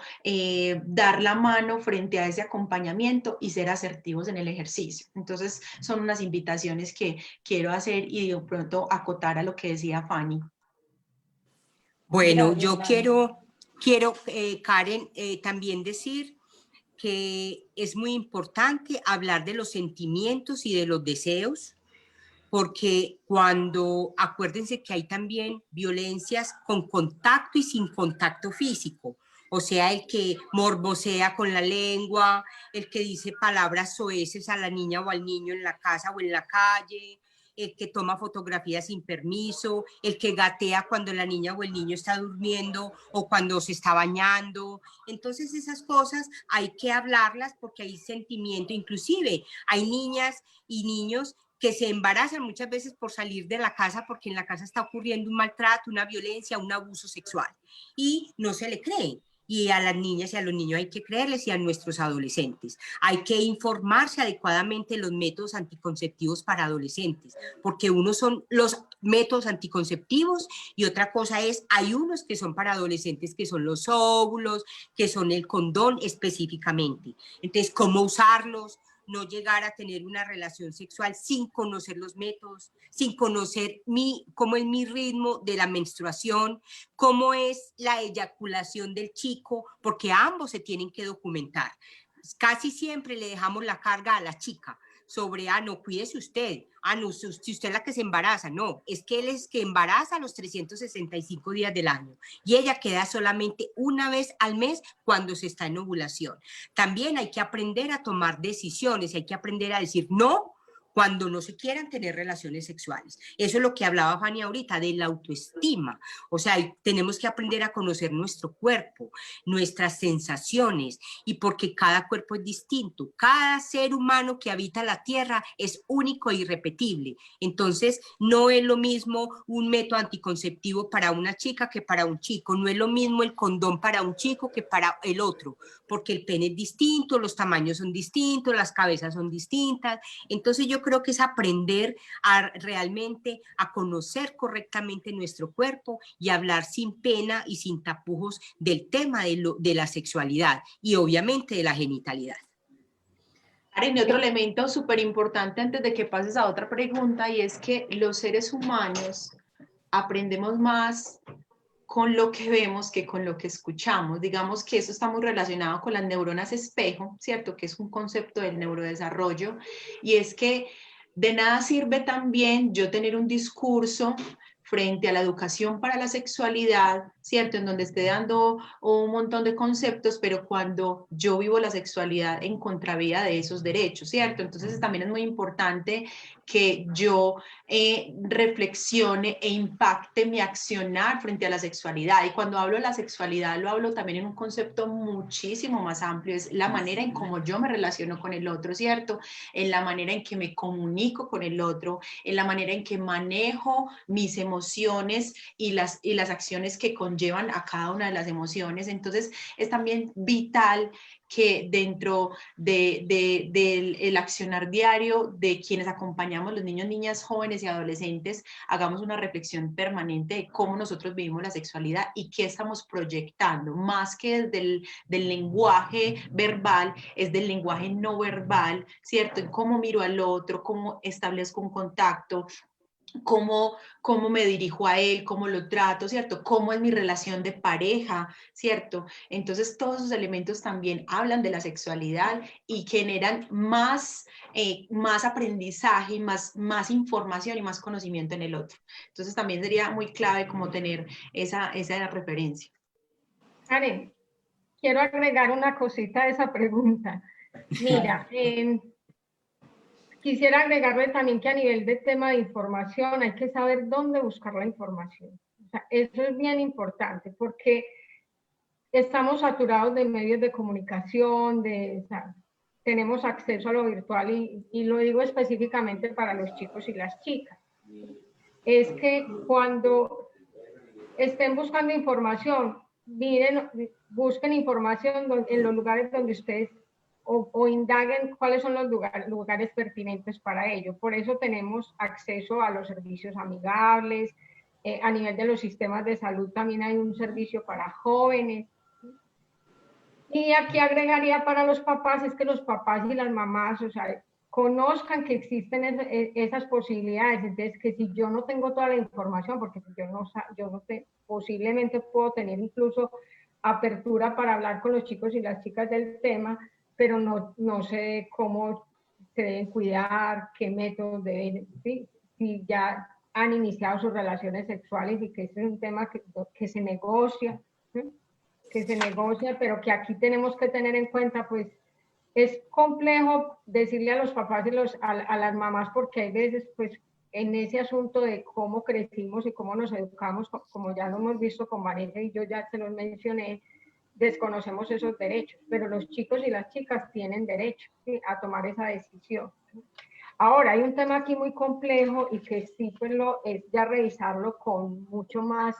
dar la mano frente a ese acompañamiento y ser asertivos en el ejercicio. Entonces, son unas invitaciones que quiero hacer y de pronto acotar a lo que decía Fanny. Bueno, Gracias, yo Fanny. quiero Karen, también decir que es muy importante hablar de los sentimientos y de los deseos, porque acuérdense que hay también violencias con contacto y sin contacto físico, o sea, el que morbosea con la lengua, el que dice palabras soeces a la niña o al niño en la casa o en la calle, el que toma fotografías sin permiso, el que gatea cuando la niña o el niño está durmiendo o cuando se está bañando. Entonces esas cosas hay que hablarlas porque hay sentimiento, inclusive hay niñas y niños que se embarazan muchas veces por salir de la casa porque en la casa está ocurriendo un maltrato, una violencia, un abuso sexual y no se le cree. Y a las niñas y a los niños hay que creerles y a nuestros adolescentes. Hay que informarse adecuadamente de los métodos anticonceptivos para adolescentes, porque unos son los métodos anticonceptivos y otra cosa es, hay unos que son para adolescentes que son los óvulos, que son el condón específicamente. Entonces, ¿cómo usarlos? No llegar a tener una relación sexual sin conocer los métodos, sin conocer cómo es mi ritmo de la menstruación, cómo es la eyaculación del chico, porque ambos se tienen que documentar. Casi siempre le dejamos la carga a la chica sobre, no, cuídese usted, no, si usted es la que se embaraza, no, es que él es que embaraza los 365 días del año y ella queda solamente una vez al mes cuando se está en ovulación. También hay que aprender a tomar decisiones, hay que aprender a decir no cuando no se quieran tener relaciones sexuales. Eso es lo que hablaba Fanny ahorita, de la autoestima. O sea, tenemos que aprender a conocer nuestro cuerpo, nuestras sensaciones, y porque cada cuerpo es distinto. Cada ser humano que habita la Tierra es único e irrepetible. Entonces, no es lo mismo un método anticonceptivo para una chica que para un chico. No es lo mismo el condón para un chico que para el otro, porque el pene es distinto, los tamaños son distintos, las cabezas son distintas. Entonces, yo creo que es aprender realmente a conocer correctamente nuestro cuerpo y hablar sin pena y sin tapujos del tema de la sexualidad y obviamente de la genitalidad. Karen, otro elemento súper importante antes de que pases a otra pregunta y es que los seres humanos aprendemos más con lo que vemos que con lo que escuchamos. Digamos que eso está muy relacionado con las neuronas espejo, ¿cierto? Que es un concepto del neurodesarrollo. Y es que de nada sirve también yo tener un discurso frente a la educación para la sexualidad, ¿cierto? En donde esté dando un montón de conceptos, pero cuando yo vivo la sexualidad en contravía de esos derechos, ¿cierto? Entonces también es muy importante que yo reflexione e impacte mi accionar frente a la sexualidad. Y cuando hablo de la sexualidad, lo hablo también en un concepto muchísimo más amplio, es la manera en cómo yo me relaciono con el otro, ¿cierto? En la manera en que me comunico con el otro, en la manera en que manejo mis emociones y las acciones que conllevan a cada una de las emociones. Entonces, es también vital que dentro del accionar diario de quienes acompañamos los niños, niñas, jóvenes y adolescentes, hagamos una reflexión permanente de cómo nosotros vivimos la sexualidad y qué estamos proyectando, más que del lenguaje verbal, es del lenguaje no verbal, ¿cierto? En cómo miro al otro, cómo establezco un contacto, cómo me dirijo a él, cómo lo trato, ¿cierto? Cómo es mi relación de pareja, ¿cierto? Entonces, todos esos elementos también hablan de la sexualidad y generan más aprendizaje, más información y más conocimiento en el otro. Entonces, también sería muy clave como tener esa referencia. Karen, quiero agregar una cosita a esa pregunta. Mira, quisiera agregarle también que a nivel de tema de información hay que saber dónde buscar la información. O sea, eso es bien importante porque estamos saturados de medios de comunicación, o sea, tenemos acceso a lo virtual y lo digo específicamente para los chicos y las chicas. Es que cuando estén buscando información, busquen información en los lugares donde ustedes o indaguen cuáles son los lugares pertinentes para ello. Por eso tenemos acceso a los servicios amigables, a nivel de los sistemas de salud también hay un servicio para jóvenes. Y aquí agregaría para los papás, es que los papás y las mamás, o sea, conozcan que existen esas posibilidades. Entonces, que si yo no tengo toda la información, porque posiblemente puedo tener incluso apertura para hablar con los chicos y las chicas del tema, pero no sé cómo se deben cuidar, qué métodos deben, ¿sí? Si ya han iniciado sus relaciones sexuales y que ese es un tema que se negocia, ¿sí? Que se negocia, pero que aquí tenemos que tener en cuenta, pues es complejo decirle a los papás y a las mamás, porque hay veces, pues en ese asunto de cómo crecimos y cómo nos educamos, como ya lo hemos visto con Vanessa y yo ya se los mencioné, desconocemos esos derechos, pero los chicos y las chicas tienen derecho, ¿sí?, a tomar esa decisión. Ahora, hay un tema aquí muy complejo y que sí, pues es ya revisarlo con mucho más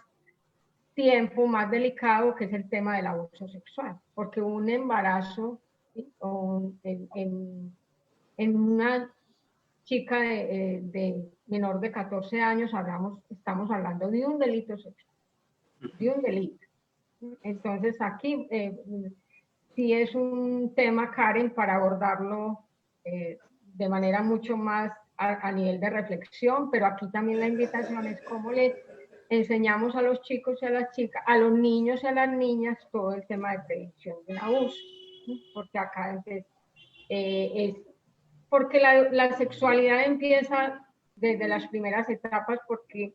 tiempo, más delicado, que es el tema del abuso sexual, porque un embarazo, ¿sí?, en una chica de menor de 14 años estamos hablando de un delito sexual, de un delito. Entonces aquí sí es un tema, Karen, para abordarlo de manera mucho más a nivel de reflexión, pero aquí también la invitación es cómo le enseñamos a los chicos y a las chicas, a los niños y a las niñas, todo el tema de prevención del abuso, ¿sí? Porque acá entonces, porque la sexualidad empieza desde las primeras etapas porque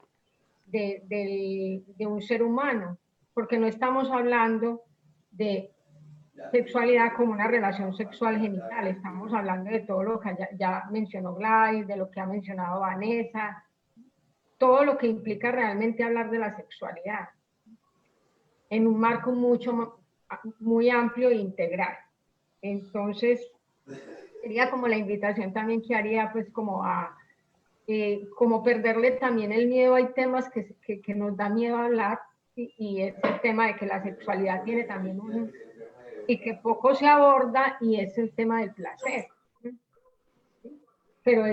de un ser humano, porque no estamos hablando de sexualidad como una relación sexual genital, estamos hablando de todo lo que ya mencionó Gladys, de lo que ha mencionado Vanessa, todo lo que implica realmente hablar de la sexualidad en un marco muy amplio e integral. Entonces, sería como la invitación también que haría, pues como como perderle también el miedo. Hay temas que nos da miedo hablar, y es el tema de que la sexualidad tiene también y que poco se aborda, y es el tema del placer. Pero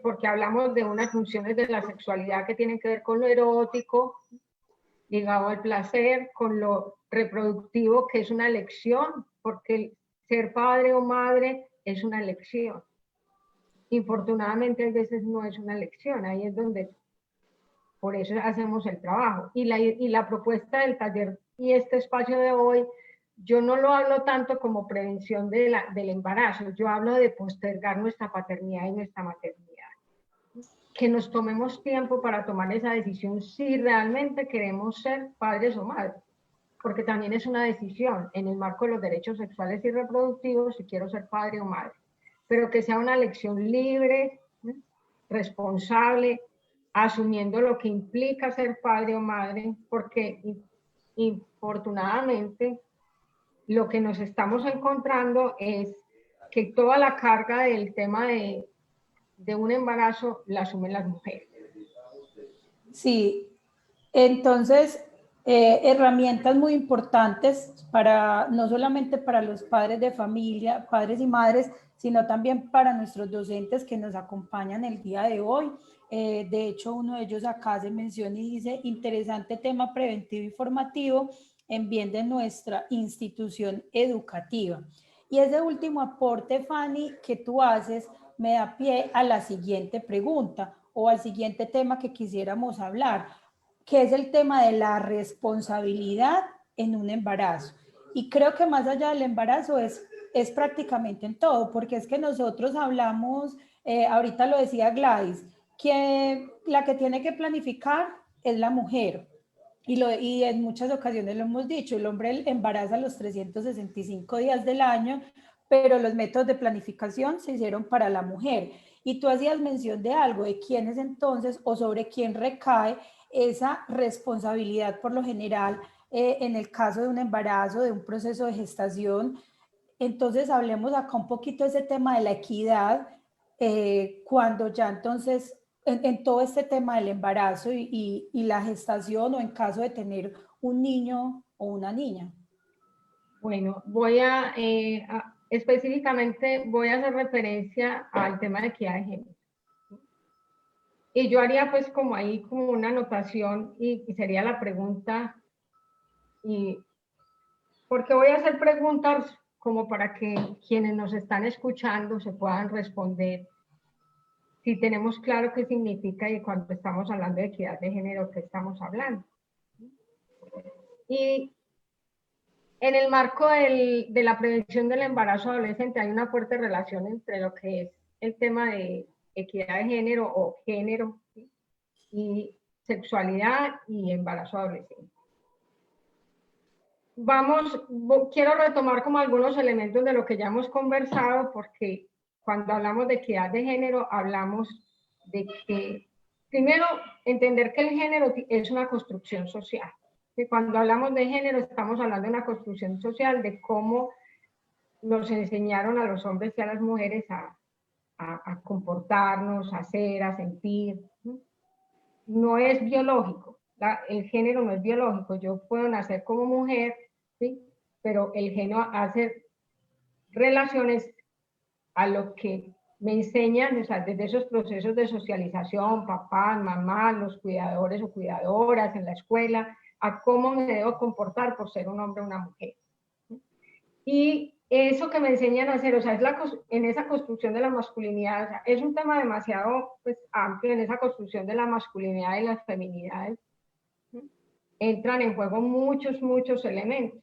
porque hablamos de unas funciones de la sexualidad que tienen que ver con lo erótico, ligado al placer, con lo reproductivo, que es una elección, porque ser padre o madre es una elección. Infortunadamente, a veces no es una elección, ahí es donde, por eso hacemos el trabajo. Y la propuesta del taller y este espacio de hoy, yo no lo hablo tanto como prevención del embarazo, yo hablo de postergar nuestra paternidad y nuestra maternidad. Que nos tomemos tiempo para tomar esa decisión si realmente queremos ser padres o madres, porque también es una decisión en el marco de los derechos sexuales y reproductivos si quiero ser padre o madre. pero que sea una elección libre, responsable, asumiendo lo que implica ser padre o madre, porque infortunadamente lo que nos estamos encontrando es que toda la carga del tema de un embarazo la asumen las mujeres. Sí, entonces, herramientas muy importantes para, no solamente para los padres de familia, padres y madres, sino también para nuestros docentes que nos acompañan el día de hoy. De hecho, uno de ellos acá se menciona y dice, interesante tema preventivo y formativo en bien de nuestra institución educativa. Y ese último aporte, Fanny, que tú haces, me da pie a la siguiente pregunta o al siguiente tema que quisiéramos hablar, que es el tema de la responsabilidad en un embarazo. Y creo que más allá del embarazo es prácticamente en todo, porque es que nosotros hablamos, ahorita lo decía Gladys, que la que tiene que planificar es la mujer. Y en muchas ocasiones lo hemos dicho, el hombre embaraza los 365 días del año, pero los métodos de planificación se hicieron para la mujer. Y tú hacías mención de algo, de quién es entonces o sobre quién recae esa responsabilidad por lo general en el caso de un embarazo, de un proceso de gestación. Entonces hablemos acá un poquito de ese tema de la equidad, cuando ya entonces en todo este tema del embarazo y la gestación o en caso de tener un niño o una niña. Bueno, específicamente voy a hacer referencia al tema de equidad de género. Y yo haría pues como ahí como una anotación y sería la pregunta, porque voy a hacer preguntas como para que quienes nos están escuchando se puedan responder si tenemos claro qué significa y cuando estamos hablando de equidad de género, qué estamos hablando. Y en el marco de la prevención del embarazo adolescente hay una fuerte relación entre lo que es el tema de equidad de género o género, ¿sí? Y sexualidad y embarazo adolescente. Quiero retomar como algunos elementos de lo que ya hemos conversado, porque cuando hablamos de equidad de género, hablamos de que, primero, entender que el género es una construcción social. Y cuando hablamos de género, estamos hablando de una construcción social, de cómo nos enseñaron a los hombres y a las mujeres a comportarnos, a hacer, a sentir. No es biológico, el género no es biológico. Yo puedo nacer como mujer, ¿sí? Pero el género hace relaciones a lo que me enseñan, o sea, desde esos procesos de socialización, papás, mamás, los cuidadores o cuidadoras en la escuela, a cómo me debo comportar por ser un hombre o una mujer. Y eso que me enseñan a hacer, o sea, en esa construcción de la masculinidad, o sea, es un tema demasiado pues, amplio en esa construcción de la masculinidad y las feminidades. Entran en juego muchos elementos.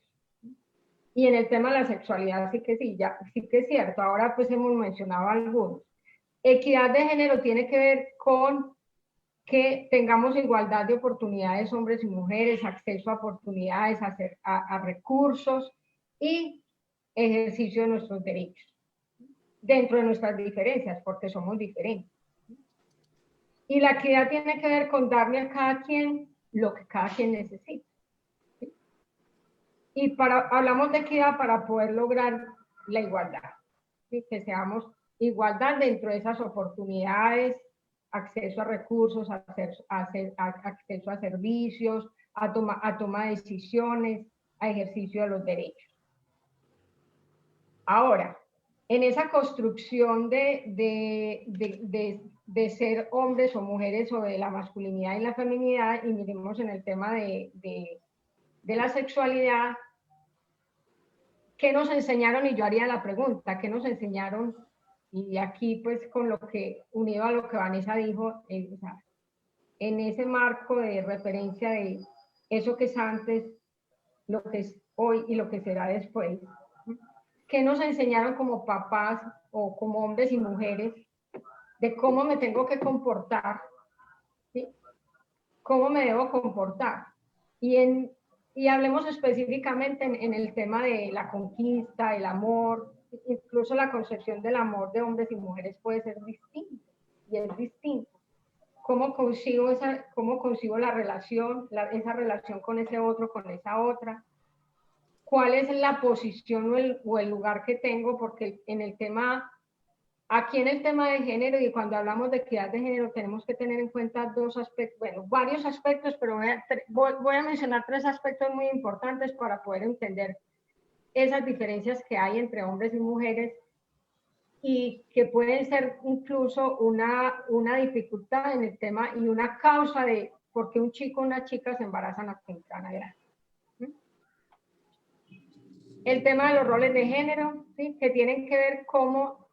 Y en el tema de la sexualidad sí que sí, sí que es cierto. Ahora pues hemos mencionado algunos. Equidad de género tiene que ver con que tengamos igualdad de oportunidades hombres y mujeres, acceso a oportunidades, a recursos y ejercicio de nuestros derechos, dentro de nuestras diferencias, porque somos diferentes. Y la equidad tiene que ver con darle a cada quien lo que cada quien necesita. Y hablamos de equidad para poder lograr la igualdad, ¿sí? Que seamos igualdad dentro de esas oportunidades, acceso a recursos, acceso a servicios, a toma de decisiones, a ejercicio de los derechos. Ahora, en esa construcción de ser hombres o mujeres o de la masculinidad y la feminidad, y miremos en el tema de la sexualidad, ¿qué nos enseñaron? Y yo haría la pregunta, ¿qué nos enseñaron? Y aquí pues con lo que, unido a lo que Vanessa dijo, o sea, en ese marco de referencia de eso que es antes, lo que es hoy y lo que será después, ¿qué nos enseñaron como papás o como hombres y mujeres de cómo me tengo que comportar? ¿Sí? ¿Cómo me debo comportar? Y hablemos específicamente en el tema de la conquista, el amor, incluso la concepción del amor de hombres y mujeres puede ser distinta, y es distinto. ¿Cómo concibo la relación, esa relación con ese otro, con esa otra? ¿Cuál es la posición o el lugar que tengo? Porque en el tema, aquí en el tema de género, y cuando hablamos de equidad de género, tenemos que tener en cuenta dos aspectos, bueno, varios aspectos, pero voy a mencionar 3 aspectos muy importantes para poder entender esas diferencias que hay entre hombres y mujeres, y que pueden ser incluso una dificultad en el tema y una causa de por qué un chico o una chica se embarazan a temprana edad. El tema de los roles de género, ¿sí? Que tienen que ver cómo,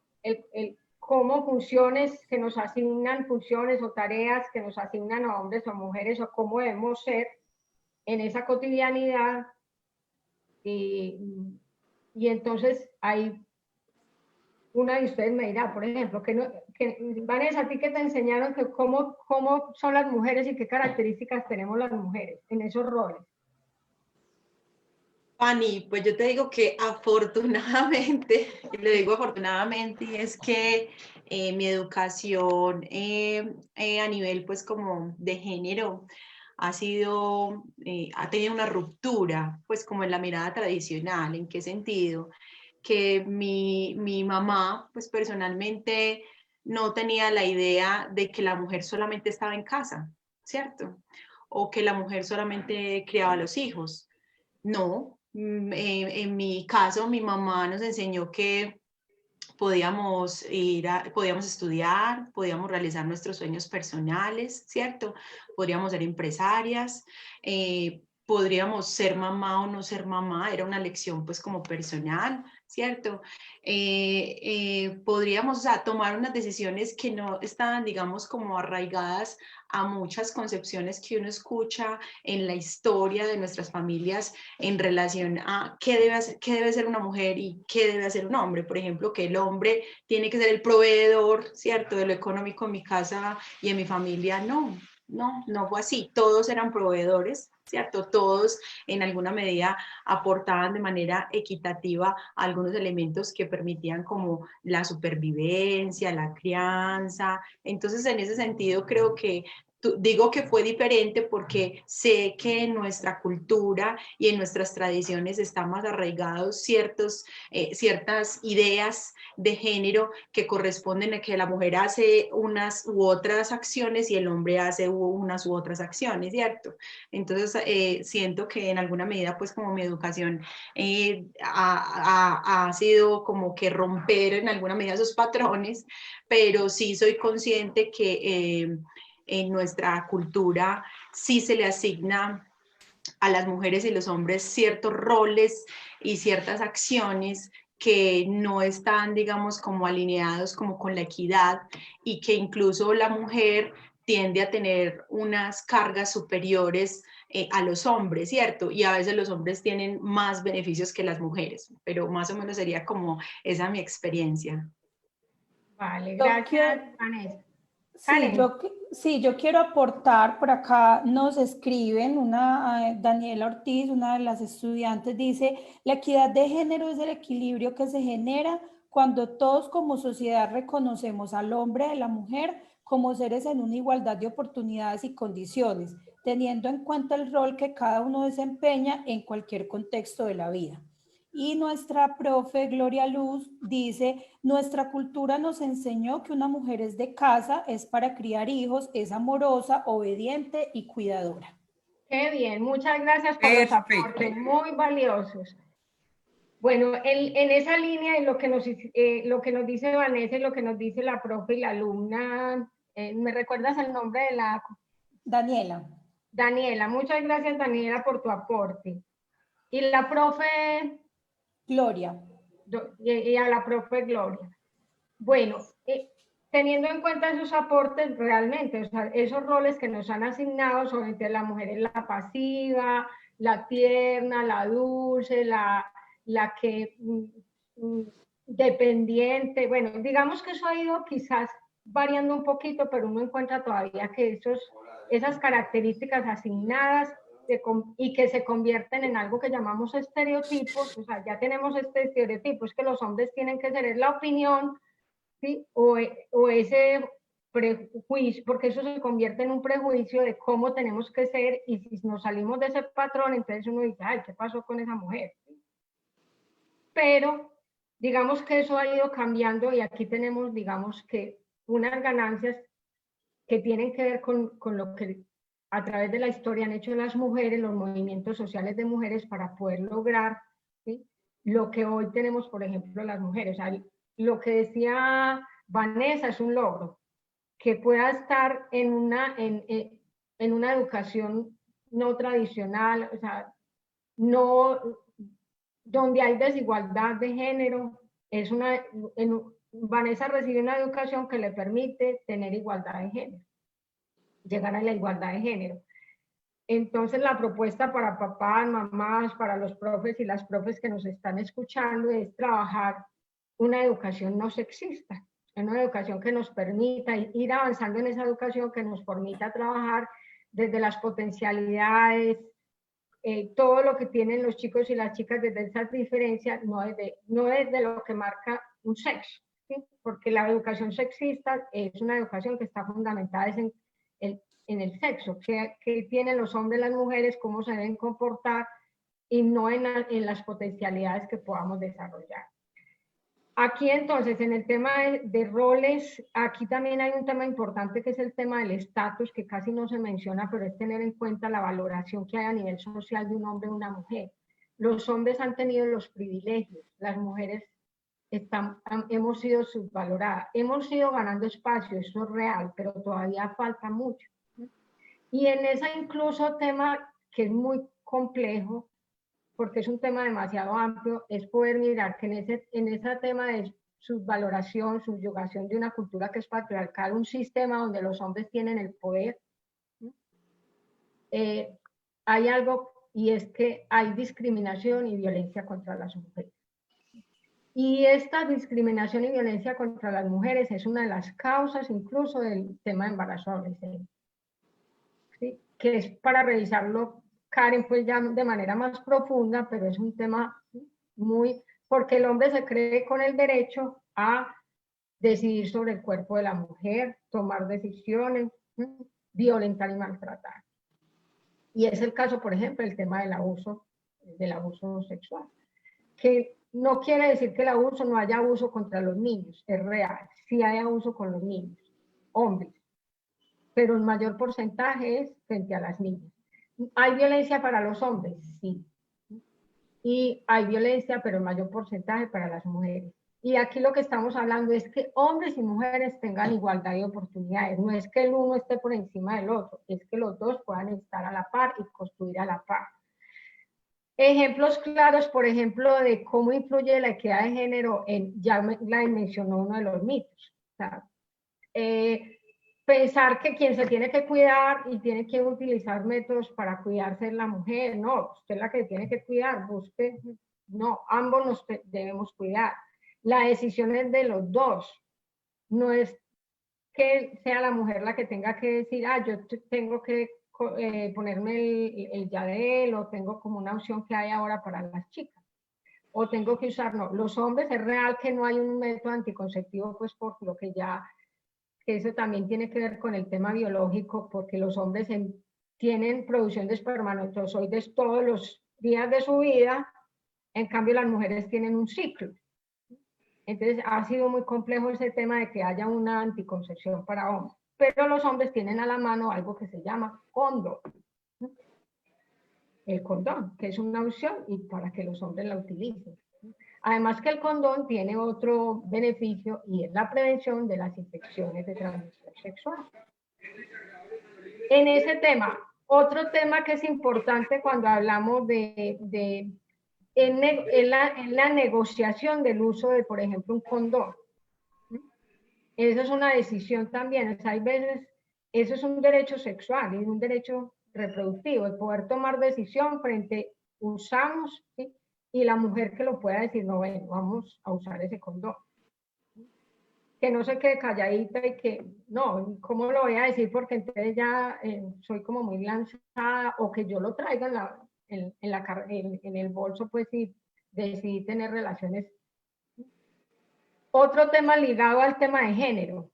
cómo funciones que nos asignan, funciones o tareas que nos asignan a hombres o mujeres, o cómo debemos ser en esa cotidianidad. Y entonces hay una de ustedes me dirá, por ejemplo, Vanessa, a ti que te enseñaron que cómo son las mujeres y qué características tenemos las mujeres en esos roles. Fanny, pues yo te digo que afortunadamente, y le digo afortunadamente, y es que mi educación a nivel pues como de género ha tenido una ruptura, pues como en la mirada tradicional. ¿En qué sentido? Que mi mamá, pues personalmente no tenía la idea de que la mujer solamente estaba en casa, ¿cierto? O que la mujer solamente criaba a los hijos. No, en mi caso, mi mamá nos enseñó que podíamos estudiar, podíamos realizar nuestros sueños personales, ¿cierto? Podríamos ser empresarias, podríamos ser mamá o no ser mamá, era una elección pues como personal, ¿cierto? Podríamos, o sea, tomar unas decisiones que no estaban, digamos, como arraigadas a muchas concepciones que uno escucha en la historia de nuestras familias en relación a qué debe ser una mujer y qué debe hacer un hombre. Por ejemplo, que el hombre tiene que ser el proveedor, ¿cierto?, de lo económico en mi casa y en mi familia. No fue así. Todos eran proveedores, ¿cierto? Todos en alguna medida aportaban de manera equitativa algunos elementos que permitían como la supervivencia, la crianza. Entonces, en ese sentido, creo que digo que fue diferente porque sé que en nuestra cultura y en nuestras tradiciones están más arraigados ciertas ideas de género que corresponden a que la mujer hace unas u otras acciones y el hombre hace unas u otras acciones, ¿cierto? Entonces, siento que en alguna medida, pues como mi educación ha sido como que romper en alguna medida esos patrones, pero sí soy consciente que en nuestra cultura sí se le asigna a las mujeres y los hombres ciertos roles y ciertas acciones que no están, digamos, como alineados como con la equidad, y que incluso la mujer tiende a tener unas cargas superiores a los hombres, ¿cierto? Y a veces los hombres tienen más beneficios que las mujeres, pero más o menos sería como esa mi experiencia. Vale, gracias, Vanessa. Sí, yo quiero aportar, por acá nos escriben, Daniela Ortiz, una de las estudiantes, dice: la equidad de género es el equilibrio que se genera cuando todos como sociedad reconocemos al hombre y a la mujer como seres en una igualdad de oportunidades y condiciones, teniendo en cuenta el rol que cada uno desempeña en cualquier contexto de la vida. Y nuestra profe Gloria Luz dice: nuestra cultura nos enseñó que una mujer es de casa, es para criar hijos, es amorosa, obediente y cuidadora. Qué bien, muchas gracias por los aportes, muy valiosos. Bueno, en esa línea, y lo que nos dice Vanessa y lo que nos dice la profe y la alumna, ¿me recuerdas el nombre de la? Daniela. Daniela, muchas gracias, Daniela, por tu aporte. Y la profe... Gloria. Y a la profe Gloria. Bueno, teniendo en cuenta esos aportes realmente, o sea, esos roles que nos han asignado sobre la mujer es la pasiva, la tierna, la dulce, la que dependiente, bueno, digamos que eso ha ido quizás variando un poquito, pero uno encuentra todavía que esas características asignadas y que se convierten en algo que llamamos estereotipos. O sea, ya tenemos este estereotipo, es que los hombres tienen que ser la opinión, ¿sí? o ese prejuicio, porque eso se convierte en un prejuicio de cómo tenemos que ser, y si nos salimos de ese patrón, entonces uno dice, ay, ¿qué pasó con esa mujer? Pero digamos que eso ha ido cambiando, y aquí tenemos, digamos, que unas ganancias que tienen que ver con lo que a través de la historia han hecho las mujeres, los movimientos sociales de mujeres, para poder lograr, ¿sí?, lo que hoy tenemos, por ejemplo, las mujeres. O sea, lo que decía Vanessa es un logro, que pueda estar en una educación no tradicional, o sea, no, donde hay desigualdad de género. Vanessa recibe una educación que le permite tener igualdad de género, llegar a la igualdad de género. Entonces, la propuesta para papás, mamás, para los profes y las profes que nos están escuchando es trabajar una educación no sexista, una educación que nos permita ir avanzando en esa educación, que nos permita trabajar desde las potencialidades, todo lo que tienen los chicos y las chicas desde esas diferencias, no desde lo que marca un sexo, ¿sí? Porque la educación sexista es una educación que está fundamentada en el sexo, que tienen los hombres y las mujeres, cómo se deben comportar, y no en las potencialidades que podamos desarrollar. Aquí entonces, en el tema de roles, aquí también hay un tema importante, que es el tema del estatus, que casi no se menciona, pero es tener en cuenta la valoración que hay a nivel social de un hombre y una mujer. Los hombres han tenido los privilegios, las mujeres hemos sido subvaloradas, hemos ido ganando espacio, eso es real, pero todavía falta mucho. Y en ese incluso tema, que es muy complejo, porque es un tema demasiado amplio, es poder mirar que en ese tema de subvaloración, subyugación de una cultura que es patriarcal, un sistema donde los hombres tienen el poder, hay algo, y es que hay discriminación y violencia contra las mujeres. Y esta discriminación y violencia contra las mujeres es una de las causas incluso del tema de embarazo adolescente, ¿sí?, que es para revisarlo, Karen, pues ya de manera más profunda, pero es un tema muy, porque el hombre se cree con el derecho a decidir sobre el cuerpo de la mujer, tomar decisiones, violentar y maltratar. Y es el caso, por ejemplo, el tema del abuso sexual, que no quiere decir que el abuso no haya abuso contra los niños, es real, sí hay abuso con los niños, hombres, pero el mayor porcentaje es frente a las niñas. ¿Hay violencia para los hombres? Sí. Y hay violencia, pero el mayor porcentaje para las mujeres. Y aquí lo que estamos hablando es que hombres y mujeres tengan igualdad de oportunidades. No es que el uno esté por encima del otro, es que los dos puedan estar a la par y construir a la par. Ejemplos claros, por ejemplo, de cómo influye la equidad de género, ya la mencionó uno de los mitos. O sea, pensar que quien se tiene que cuidar y tiene que utilizar métodos para cuidarse es la mujer. No, usted es la que tiene que cuidar, busque. No, ambos nos debemos cuidar. La decisión es de los dos. No es que sea la mujer la que tenga que decir, yo tengo que ponerme el Yadel, o tengo como una opción que hay ahora para las chicas, o tengo que usar, no. Los hombres, es real que no hay un método anticonceptivo, pues por lo que ya, eso también tiene que ver con el tema biológico, porque los hombres tienen producción de espermatozoides todos los días de su vida, en cambio las mujeres tienen un ciclo. Entonces ha sido muy complejo ese tema de que haya una anticoncepción para hombres, pero los hombres tienen a la mano algo que se llama condón, el condón, que es una opción y para que los hombres la utilicen. Además que el condón tiene otro beneficio, y es la prevención de las infecciones de transmisión sexual. En ese tema, otro tema que es importante cuando hablamos en la negociación del uso de, por ejemplo, un condón. Eso es una decisión también. O sea, hay veces, eso es un derecho sexual y un derecho reproductivo, el poder tomar decisión frente, usamos, ¿sí?, y la mujer que lo pueda decir, no, bueno, vamos a usar ese condón. que no se quede calladita y que, no, ¿cómo lo voy a decir? Porque entonces ya soy como muy lanzada, o que yo lo traiga en el bolso, pues, y decidí tener relaciones. Otro tema ligado al tema de género,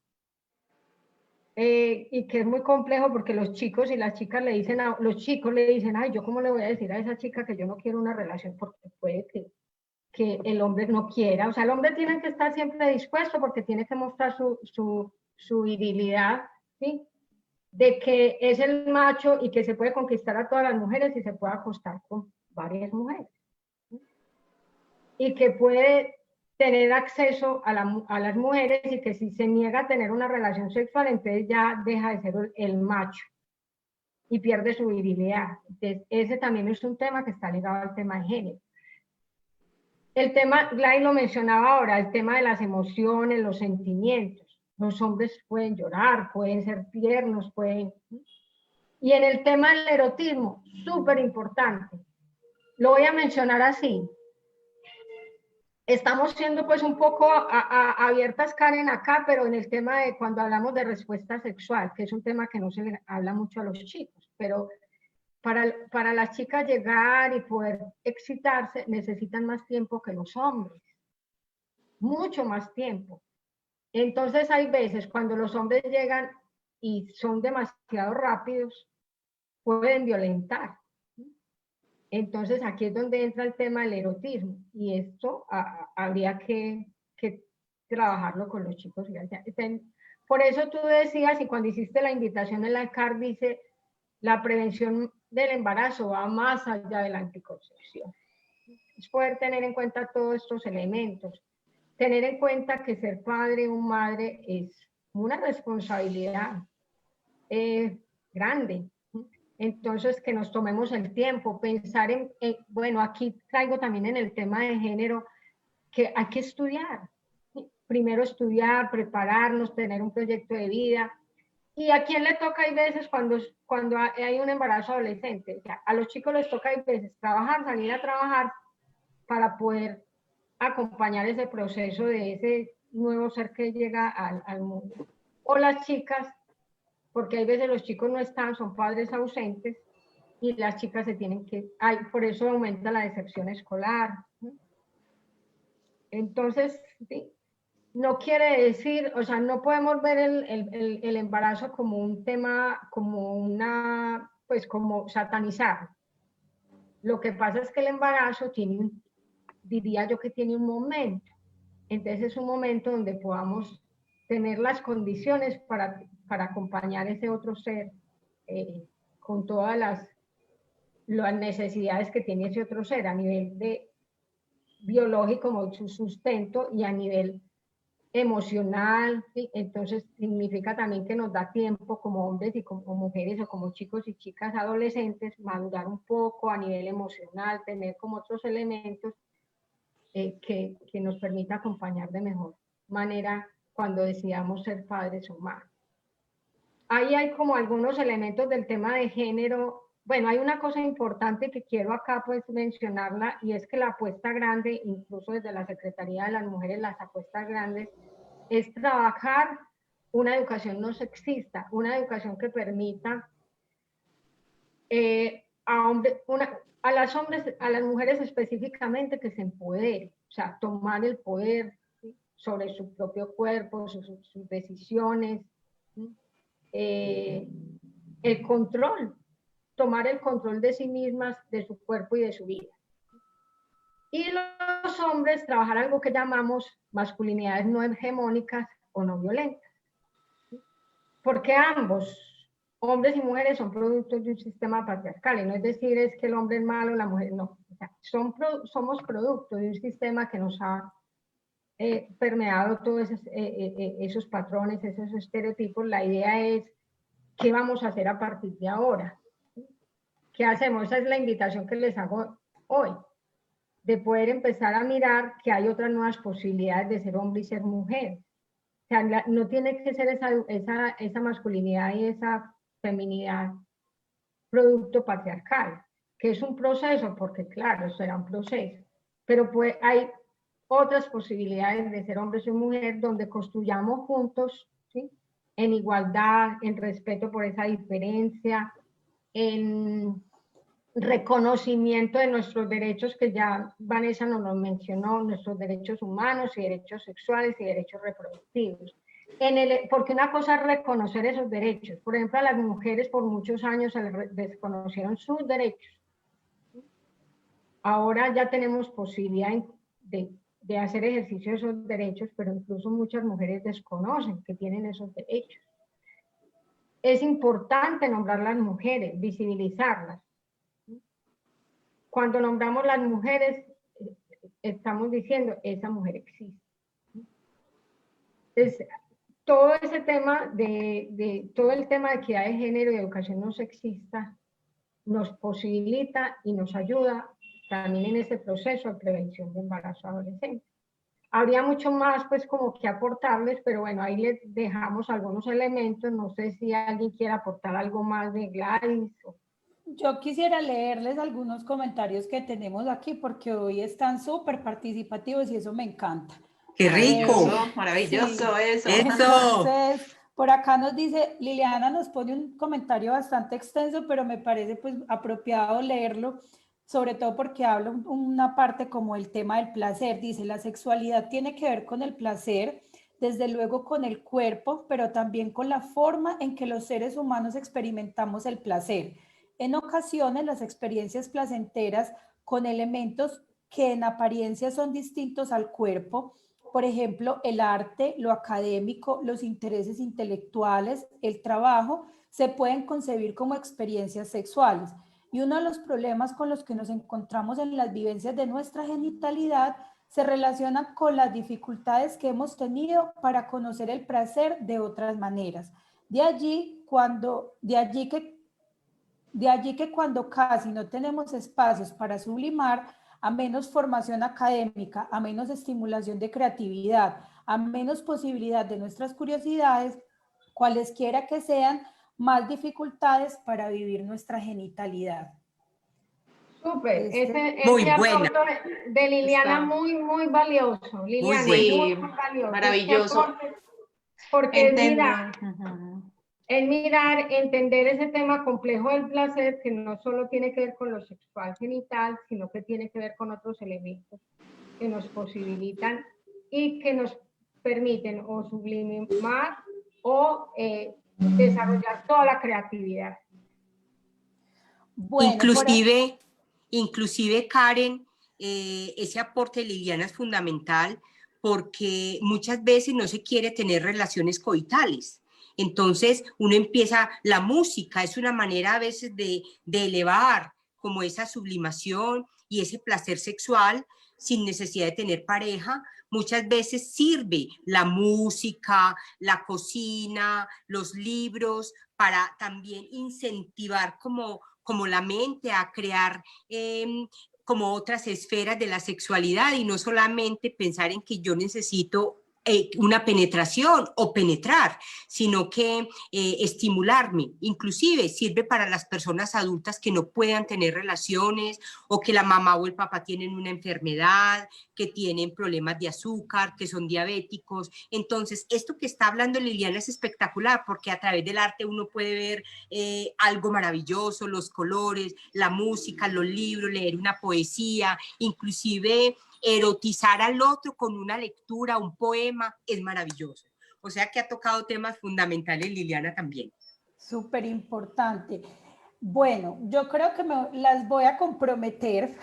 y que es muy complejo porque los chicos y las chicas le dicen, los chicos le dicen, ay, ¿yo cómo le voy a decir a esa chica que yo no quiero una relación? Porque puede que el hombre no quiera. O sea, el hombre tiene que estar siempre dispuesto porque tiene que mostrar su virilidad, ¿sí? De que es el macho y que se puede conquistar a todas las mujeres y se puede acostar con varias mujeres, ¿sí? Y que puede tener acceso a las mujeres, y que si se niega a tener una relación sexual, entonces ya deja de ser el macho y pierde su virilidad. Entonces, ese también es un tema que está ligado al tema de género. El tema, Gladys lo mencionaba ahora, el tema de las emociones, los sentimientos. Los hombres pueden llorar, pueden ser tiernos, pueden... Y en el tema del erotismo, súper importante. Lo voy a mencionar así. Estamos siendo pues un poco abiertas, Karen, acá, pero en el tema de cuando hablamos de respuesta sexual, que es un tema que no se le habla mucho a los chicos, pero para las chicas llegar y poder excitarse necesitan más tiempo que los hombres, mucho más tiempo. Entonces hay veces cuando los hombres llegan y son demasiado rápidos, pueden violentar. Entonces aquí es donde entra el tema del erotismo, y esto habría que trabajarlo con los chicos. Por eso tú decías, y cuando hiciste la invitación en la CAR, dice, la prevención del embarazo va más allá de la anticoncepción. Es poder tener en cuenta todos estos elementos, tener en cuenta que ser padre o madre es una responsabilidad grande. Entonces, que nos tomemos el tiempo, pensar bueno, aquí traigo también en el tema de género, que hay que estudiar. Primero estudiar, prepararnos, tener un proyecto de vida. ¿Y a quién le toca? Hay veces cuando hay un embarazo adolescente. O sea, a los chicos les toca, hay veces, trabajar, salir a trabajar para poder acompañar ese proceso de ese nuevo ser que llega al mundo. O las chicas, porque hay veces los chicos no están, son padres ausentes, y las chicas se tienen que... por eso aumenta la deserción escolar. Entonces, ¿sí? No quiere decir, o sea, no podemos ver el embarazo como un tema, pues como satanizar. Lo que pasa es que el embarazo diría yo que tiene un momento. Entonces es un momento donde podamos tener las condiciones para acompañar a ese otro ser con todas las necesidades que tiene ese otro ser a nivel de biológico, como su sustento, y a nivel emocional. ¿Sí? Entonces significa también que nos da tiempo como hombres y como mujeres, o como chicos y chicas adolescentes, madurar un poco a nivel emocional, tener como otros elementos que nos permita acompañar de mejor manera cuando decidamos ser padres o madres. Ahí hay como algunos elementos del tema de género. Bueno, hay una cosa importante que quiero acá pues mencionarla, y es que la apuesta grande, incluso desde la Secretaría de las Mujeres, las apuestas grandes, es trabajar una educación no sexista, una educación que permita a las mujeres específicamente, que se empoderen, o sea, tomar el poder, ¿sí? Sobre su propio cuerpo, sus decisiones, ¿sí? El control, tomar el control de sí mismas, de su cuerpo y de su vida. Y los hombres trabajar algo que llamamos masculinidades no hegemónicas o no violentas. Porque ambos, hombres y mujeres, son productos de un sistema patriarcal. Y no es decir es que el hombre es malo, la mujer no. O sea, somos producto de un sistema que nos ha permeado todos esos patrones, esos estereotipos. La idea es, ¿qué vamos a hacer a partir de ahora? ¿Qué hacemos? Esa es la invitación que les hago hoy, de poder empezar a mirar que hay otras nuevas posibilidades de ser hombre y ser mujer. O sea, no tiene que ser esa masculinidad y esa feminidad producto patriarcal, que es un proceso, porque claro, será un proceso, pero pues hay otras posibilidades de ser hombres y mujeres, donde construyamos juntos, ¿sí? En igualdad, en respeto por esa diferencia, en reconocimiento de nuestros derechos, que ya Vanessa nos lo mencionó, nuestros derechos humanos y derechos sexuales y derechos reproductivos. Porque una cosa es reconocer esos derechos. Por ejemplo, a las mujeres por muchos años se les desconocieron sus derechos. Ahora ya tenemos posibilidad de hacer ejercicio de esos derechos, pero incluso muchas mujeres desconocen que tienen esos derechos. Es importante nombrar las mujeres, visibilizarlas. Cuando nombramos las mujeres, estamos diciendo, esa mujer existe. Entonces, todo ese tema todo el tema de equidad de género y educación no sexista nos posibilita y nos ayuda también en ese proceso de prevención de embarazo adolescente. Habría mucho más, pues, como que aportarles, pero bueno, ahí les dejamos algunos elementos. No sé si alguien quiere aportar algo más de Gladys. Yo quisiera leerles algunos comentarios que tenemos aquí porque hoy están súper participativos y eso me encanta. ¡Qué rico! Maravilloso, Sí. eso. Entonces, por acá nos dice, Liliana nos pone un comentario bastante extenso, pero me parece pues apropiado leerlo, sobre todo porque habla una parte como el tema del placer. Dice, la sexualidad tiene que ver con el placer, desde luego con el cuerpo, pero también con la forma en que los seres humanos experimentamos el placer. En ocasiones, las experiencias placenteras con elementos que en apariencia son distintos al cuerpo, por ejemplo, el arte, lo académico, los intereses intelectuales, el trabajo, se pueden concebir como experiencias sexuales. Y uno de los problemas con los que nos encontramos en las vivencias de nuestra genitalidad se relaciona con las dificultades que hemos tenido para conocer el placer de otras maneras. De allí que cuando casi no tenemos espacios para sublimar, a menos formación académica, a menos estimulación de creatividad, a menos posibilidad de nuestras curiosidades, cualesquiera que sean, más dificultades para vivir nuestra genitalidad. Súper, Muy ese buena. aporte de Liliana Está muy valioso. Liliana, Sí, muy valioso. maravilloso. Porque Entender. es mirar, entender ese tema complejo del placer, que no solo tiene que ver con lo sexual genital, sino que tiene que ver con otros elementos que nos posibilitan y que nos permiten o sublimar o desarrollar toda la creatividad. Bueno, inclusive Karen, ese aporte de Liliana es fundamental porque muchas veces no se quiere tener relaciones coitales. Entonces uno empieza, la música es una manera a veces de elevar como esa sublimación y ese placer sexual sin necesidad de tener pareja. Muchas veces sirve la música, la cocina, los libros para también incentivar como la mente a crear como otras esferas de la sexualidad y no solamente pensar en que yo necesito una penetración o penetrar, sino que estimularme. Inclusive sirve para las personas adultas que no puedan tener relaciones o que la mamá o el papá tienen una enfermedad, que tienen problemas de azúcar, que son diabéticos. Entonces, esto que está hablando Liliana es espectacular porque a través del arte uno puede ver algo maravilloso, los colores, la música, los libros, leer una poesía, inclusive erotizar al otro con una lectura, un poema, es maravilloso. O sea que ha tocado temas fundamentales Liliana también. súper importante. Bueno, yo creo que las voy a comprometer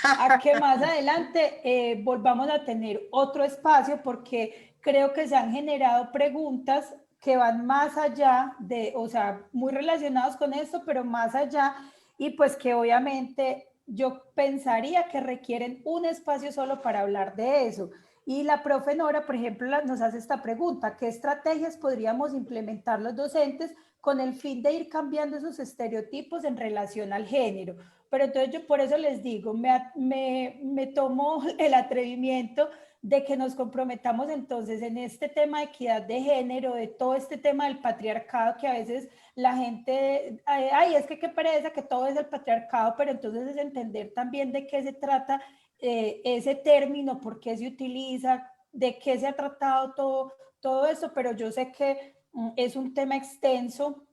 a que más adelante volvamos a tener otro espacio porque creo que se han generado preguntas que van más allá de, o sea, muy relacionados con esto, pero más allá y pues que obviamente yo pensaría que requieren un espacio solo para hablar de eso. Y la profe Nora, por ejemplo, nos hace esta pregunta: ¿qué estrategias podríamos implementar los docentes con el fin de ir cambiando esos estereotipos en relación al género? Pero entonces yo por eso les digo, me tomo el atrevimiento de que nos comprometamos entonces en este tema de equidad de género, de todo este tema del patriarcado, que a veces la gente, ay, es que qué pereza, que todo es el patriarcado, pero entonces es entender también de qué se trata ese término, por qué se utiliza, de qué se ha tratado todo eso, pero yo sé que es un tema extenso,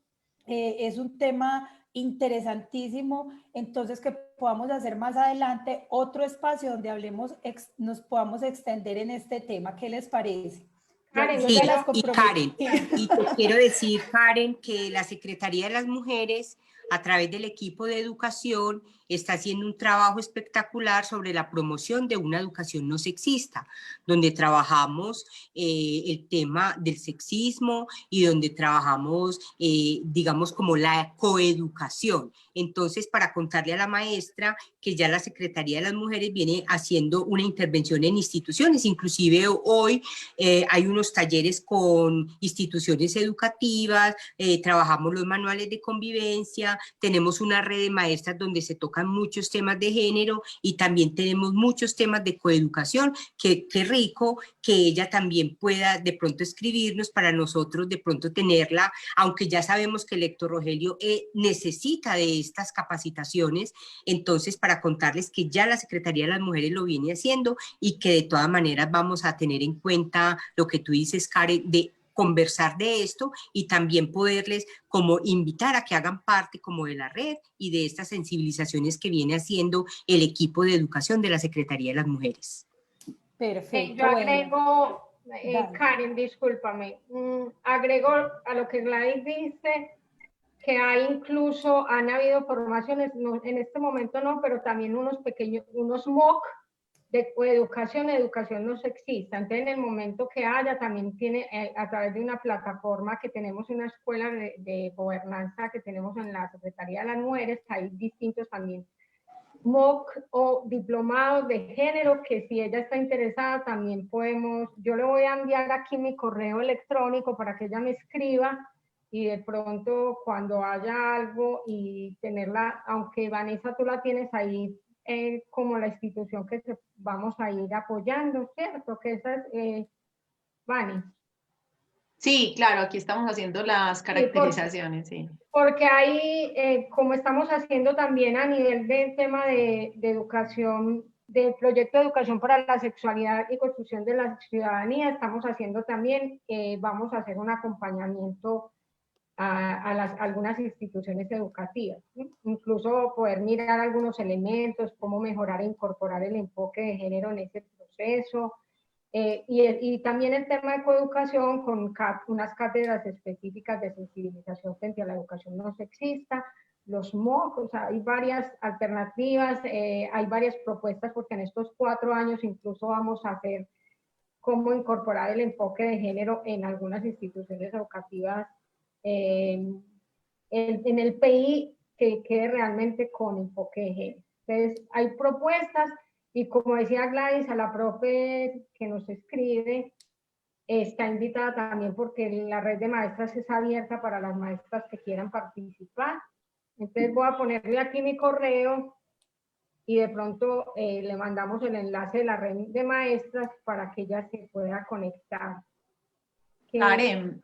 es un tema interesantísimo, entonces que podamos hacer más adelante otro espacio donde hablemos, nos podamos extender en este tema. ¿Qué les parece? Karen, Yo Sí, ya las y comprometí. Karen, y te quiero decir, Karen, que la Secretaría de las Mujeres, a través del equipo de educación, está haciendo un trabajo espectacular sobre la promoción de una educación no sexista, donde trabajamos el tema del sexismo y donde trabajamos, digamos, como la coeducación. Entonces, para contarle a la maestra que ya la Secretaría de las Mujeres viene haciendo una intervención en instituciones, inclusive hoy hay unos talleres con instituciones educativas, trabajamos los manuales de convivencia, tenemos una red de maestras donde se tocan muchos temas de género y también tenemos muchos temas de coeducación, que qué rico que ella también pueda de pronto escribirnos para nosotros de pronto tenerla, aunque ya sabemos que el Héctor Rogelio necesita de estas capacitaciones, entonces para contarles que ya la Secretaría de las Mujeres lo viene haciendo y que de todas maneras vamos a tener en cuenta lo que tú dices, Karen, de conversar de esto y también poderles como invitar a que hagan parte como de la red y de estas sensibilizaciones que viene haciendo el equipo de educación de la Secretaría de las Mujeres. Perfecto. Yo agrego, Bueno, Karen, discúlpame, agrego a lo que Gladys dice, que hay incluso, han habido formaciones, no, en este momento no, pero también unos MOOC de educación no sexista. Entonces, en el momento que haya, también tiene, a través de una plataforma que tenemos, una escuela de gobernanza que tenemos en la Secretaría de las Mujeres, que hay distintos también MOOC o diplomados de género, que si ella está interesada también podemos, yo le voy a enviar aquí mi correo electrónico para que ella me escriba y de pronto cuando haya algo y tenerla, aunque Vanessa tú la tienes ahí como la institución que vamos a ir apoyando, ¿cierto? Que esa es, Vani. Sí, claro, aquí estamos haciendo las caracterizaciones, sí. Porque ahí, como estamos haciendo también a nivel del tema de educación, del proyecto de educación para la sexualidad y construcción de la ciudadanía, estamos haciendo también, vamos a hacer un acompañamiento a algunas instituciones educativas, ¿sí? Incluso poder mirar algunos elementos, cómo mejorar e incorporar el enfoque de género en ese proceso, y también el tema de coeducación con unas cátedras específicas de sensibilización frente a la educación no sexista, los MOOC, o sea, hay varias alternativas, hay varias propuestas porque en estos 4 años incluso vamos a hacer cómo incorporar el enfoque de género en algunas instituciones educativas en el PI que quede realmente con enfoque de género. Entonces, hay propuestas y como decía Gladys, a la profe que nos escribe, está invitada también porque la red de maestras es abierta para las maestras que quieran participar. Entonces voy a ponerle aquí mi correo y de pronto le mandamos el enlace de la red de maestras para que ella se pueda conectar. Karen,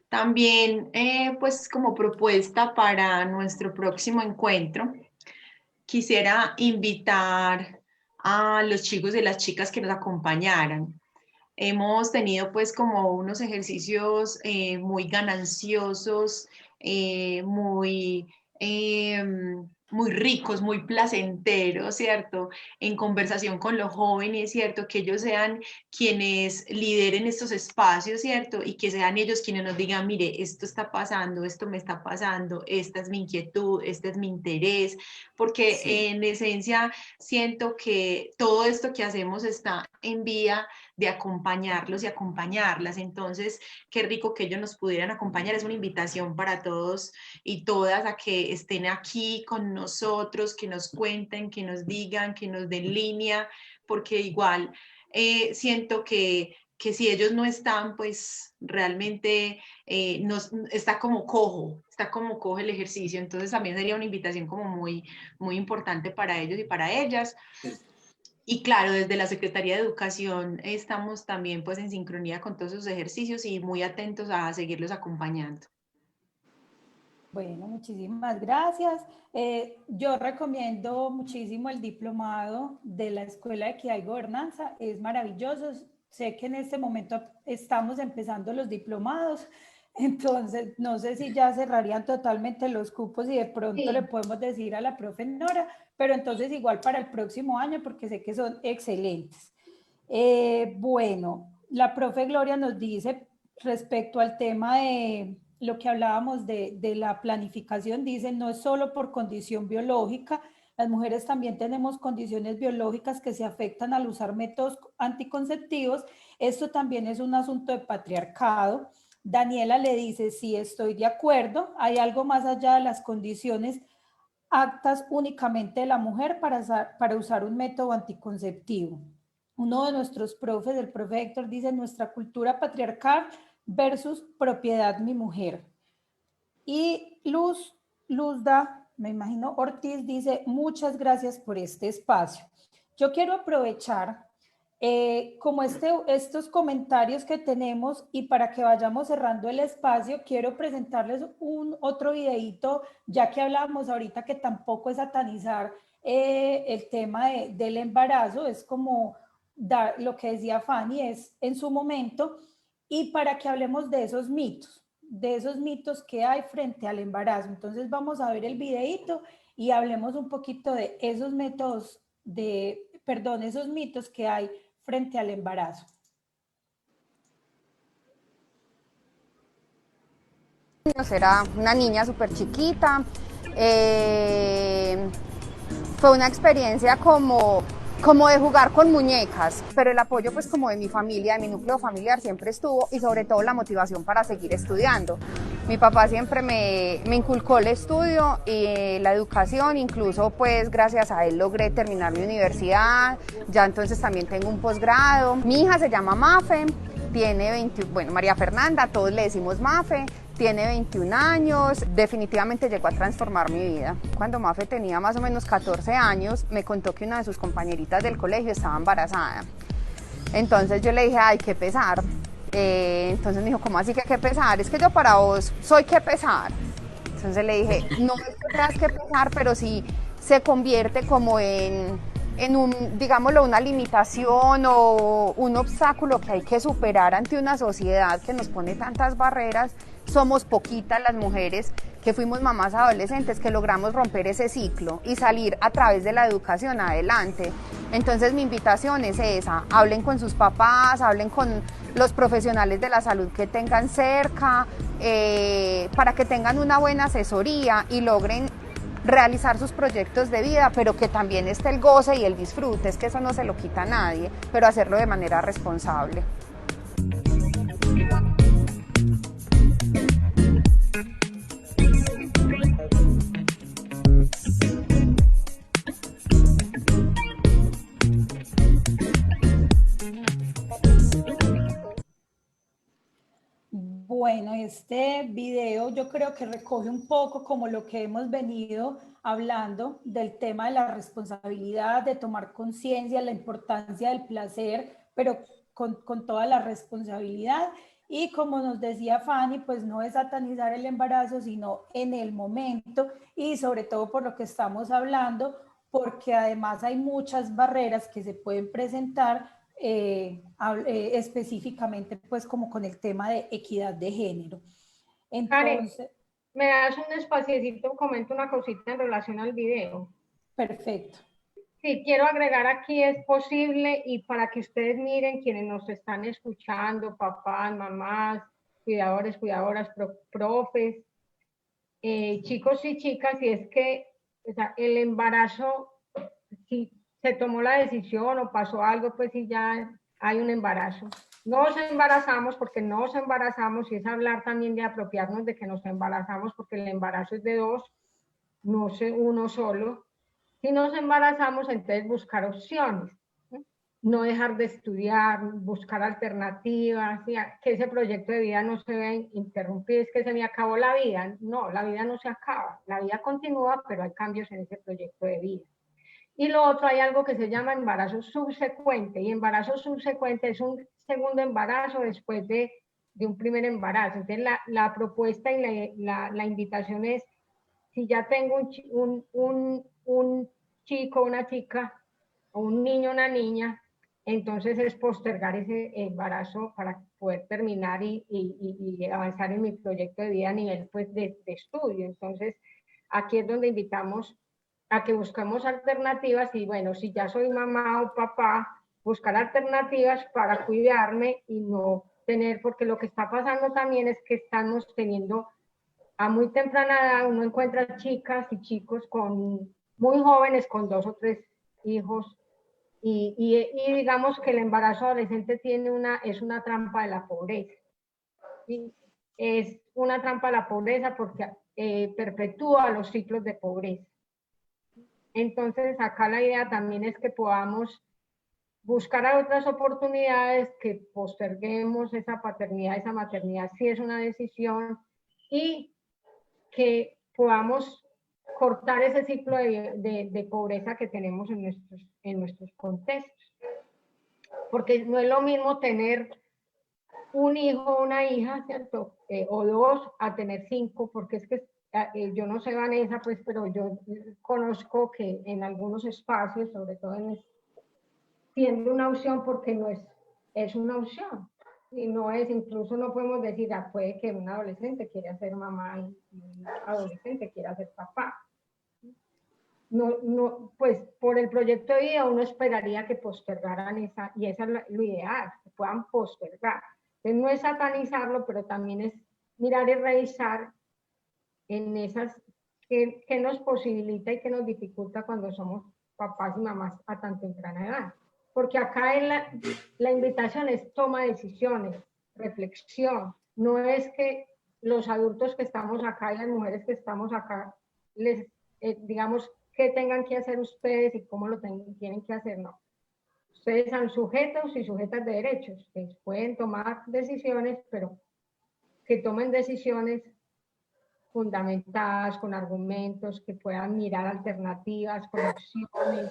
también pues como propuesta para nuestro próximo encuentro, quisiera invitar a los chicos y las chicas que nos acompañaran. Hemos tenido pues como unos ejercicios muy gananciosos, muy, muy ricos, muy placenteros, ¿cierto? En conversación con los jóvenes, ¿cierto? Que ellos sean quienes lideren estos espacios, ¿cierto? Y que sean ellos quienes nos digan, mire, esto está pasando, esto me está pasando, esta es mi inquietud, este es mi interés, porque Sí. en esencia siento que todo esto que hacemos está en vía de acompañarlos y acompañarlas. Entonces, qué rico que ellos nos pudieran acompañar. Es una invitación para todos y todas a que estén aquí con nosotros, que nos cuenten, que nos digan, que nos den línea, porque igual siento que si ellos no están, pues realmente está como cojo el ejercicio. Entonces también sería una invitación como muy, muy importante para ellos y para ellas. Y claro, desde la Secretaría de Educación estamos también pues en sincronía con todos esos ejercicios y muy atentos a seguirlos acompañando. Bueno, muchísimas gracias. Yo recomiendo muchísimo el diplomado de la Escuela de Equidad y Gobernanza. Es maravilloso. Sé que en este momento estamos empezando los diplomados, entonces no sé si ya cerrarían totalmente los cupos y de pronto Sí. le podemos decir a la profe Nora, pero entonces igual para el próximo año porque sé que son excelentes. Bueno, la profe Gloria nos dice respecto al tema de lo que hablábamos de la planificación, dice, no es solo por condición biológica, las mujeres también tenemos condiciones biológicas que se afectan al usar métodos anticonceptivos. Esto también es un asunto de patriarcado. Daniela le dice, sí, estoy de acuerdo, hay algo más allá de las condiciones aptas únicamente de la mujer para usar un método anticonceptivo. Uno de nuestros profes, el profe Héctor, dice, nuestra cultura patriarcal versus propiedad mi mujer. Y Luzda, me imagino, Ortiz dice, muchas gracias por este espacio. Yo quiero aprovechar como estos comentarios que tenemos y para que vayamos cerrando el espacio, quiero presentarles otro videíto, ya que hablábamos ahorita que tampoco es satanizar el tema del embarazo, es como dar lo que decía Fanny, es en su momento, y para que hablemos de esos mitos que hay frente al embarazo. Entonces vamos a ver el videíto y hablemos un poquito de esos métodos esos mitos que hay frente al embarazo. Era una niña súper chiquita, fue una experiencia como de jugar con muñecas, pero el apoyo pues como de mi familia, de mi núcleo familiar siempre estuvo y sobre todo la motivación para seguir estudiando. Mi papá siempre me inculcó el estudio y la educación, incluso pues gracias a él logré terminar mi universidad, ya entonces también tengo un posgrado. Mi hija se llama Mafe, tiene María Fernanda, todos le decimos Mafe, tiene 21 años, definitivamente llegó a transformar mi vida. Cuando Mafe tenía más o menos 14 años, me contó que una de sus compañeritas del colegio estaba embarazada. Entonces yo le dije, ay, qué pesar. Entonces me dijo, ¿cómo así que qué pesar? Es que yo para vos soy qué pesar. Entonces le dije, no es que seas que pesar, pero sí se convierte como en digámoslo, una limitación o un obstáculo que hay que superar ante una sociedad que nos pone tantas barreras. Somos poquitas las mujeres que fuimos mamás adolescentes que logramos romper ese ciclo y salir a través de la educación adelante. Entonces mi invitación es esa, hablen con sus papás, hablen con los profesionales de la salud que tengan cerca, para que tengan una buena asesoría y logren realizar sus proyectos de vida, pero que también esté el goce y el disfrute, es que eso no se lo quita a nadie, pero hacerlo de manera responsable. Bueno, este video yo creo que recoge un poco como lo que hemos venido hablando del tema de la responsabilidad, de tomar conciencia, la importancia del placer, pero con toda la responsabilidad. Y como nos decía Fanny, pues no es satanizar el embarazo, sino en el momento y sobre todo por lo que estamos hablando, porque además hay muchas barreras que se pueden presentar específicamente pues como con el tema de equidad de género. Entonces, Karen, me das un espaciecito, comento una cosita en relación al video. Perfecto. Sí, quiero agregar aquí, es posible, y para que ustedes miren, quienes nos están escuchando, papás, mamás, cuidadores, cuidadoras, profes, chicos y chicas, y es que o sea, el embarazo, si se tomó la decisión o pasó algo, pues si ya hay un embarazo. No nos embarazamos porque no nos embarazamos, y es hablar también de apropiarnos de que nos embarazamos, porque el embarazo es de dos, no es uno solo. Si nos embarazamos, entonces buscar opciones, no dejar de estudiar, buscar alternativas, que ese proyecto de vida no se vea interrumpido, es que se me acabó la vida. No, la vida no se acaba, la vida continúa, pero hay cambios en ese proyecto de vida. Y lo otro, hay algo que se llama embarazo subsecuente, y embarazo subsecuente es un segundo embarazo después de de un primer embarazo. Entonces la propuesta y la invitación es, si ya tengo un chico, una chica, o un niño, una niña, entonces es postergar ese embarazo para poder terminar y avanzar en mi proyecto de vida a nivel pues, de estudio. Entonces, aquí es donde invitamos a que busquemos alternativas y bueno, si ya soy mamá o papá, buscar alternativas para cuidarme y no tener, porque lo que está pasando también es que estamos teniendo a muy temprana edad, uno encuentra chicas y chicos muy jóvenes con 2 o 3 hijos y digamos que el embarazo adolescente es una trampa de la pobreza. ¿Sí? Es una trampa de la pobreza porque perpetúa los ciclos de pobreza. Entonces, acá la idea también es que podamos buscar otras oportunidades, que posterguemos esa paternidad, esa maternidad, si es una decisión, y que podamos cortar ese ciclo de pobreza que tenemos en nuestros contextos. Porque no es lo mismo tener un hijo o una hija, ¿cierto? O 2, a tener 5, porque es que yo no sé, Vanessa, pues, pero yo conozco que en algunos espacios, sobre todo siendo una opción, porque no es una opción. Y no es, incluso no podemos decir, puede que un adolescente quiera ser mamá y un adolescente quiera ser papá. No, pues por el proyecto de vida uno esperaría que postergaran y esa es lo ideal, que puedan postergar. Entonces no es satanizarlo, pero también es mirar y revisar en esas que nos posibilita y que nos dificulta cuando somos papás y mamás a tan temprana edad. Porque acá la invitación es toma de decisiones, reflexión. No es que los adultos que estamos acá y las mujeres que estamos acá les digamos qué tengan que hacer ustedes y cómo lo tienen que hacer, no. Ustedes son sujetos y sujetas de derechos, que pueden tomar decisiones, pero que tomen decisiones fundamentadas, con argumentos, que puedan mirar alternativas, con opciones.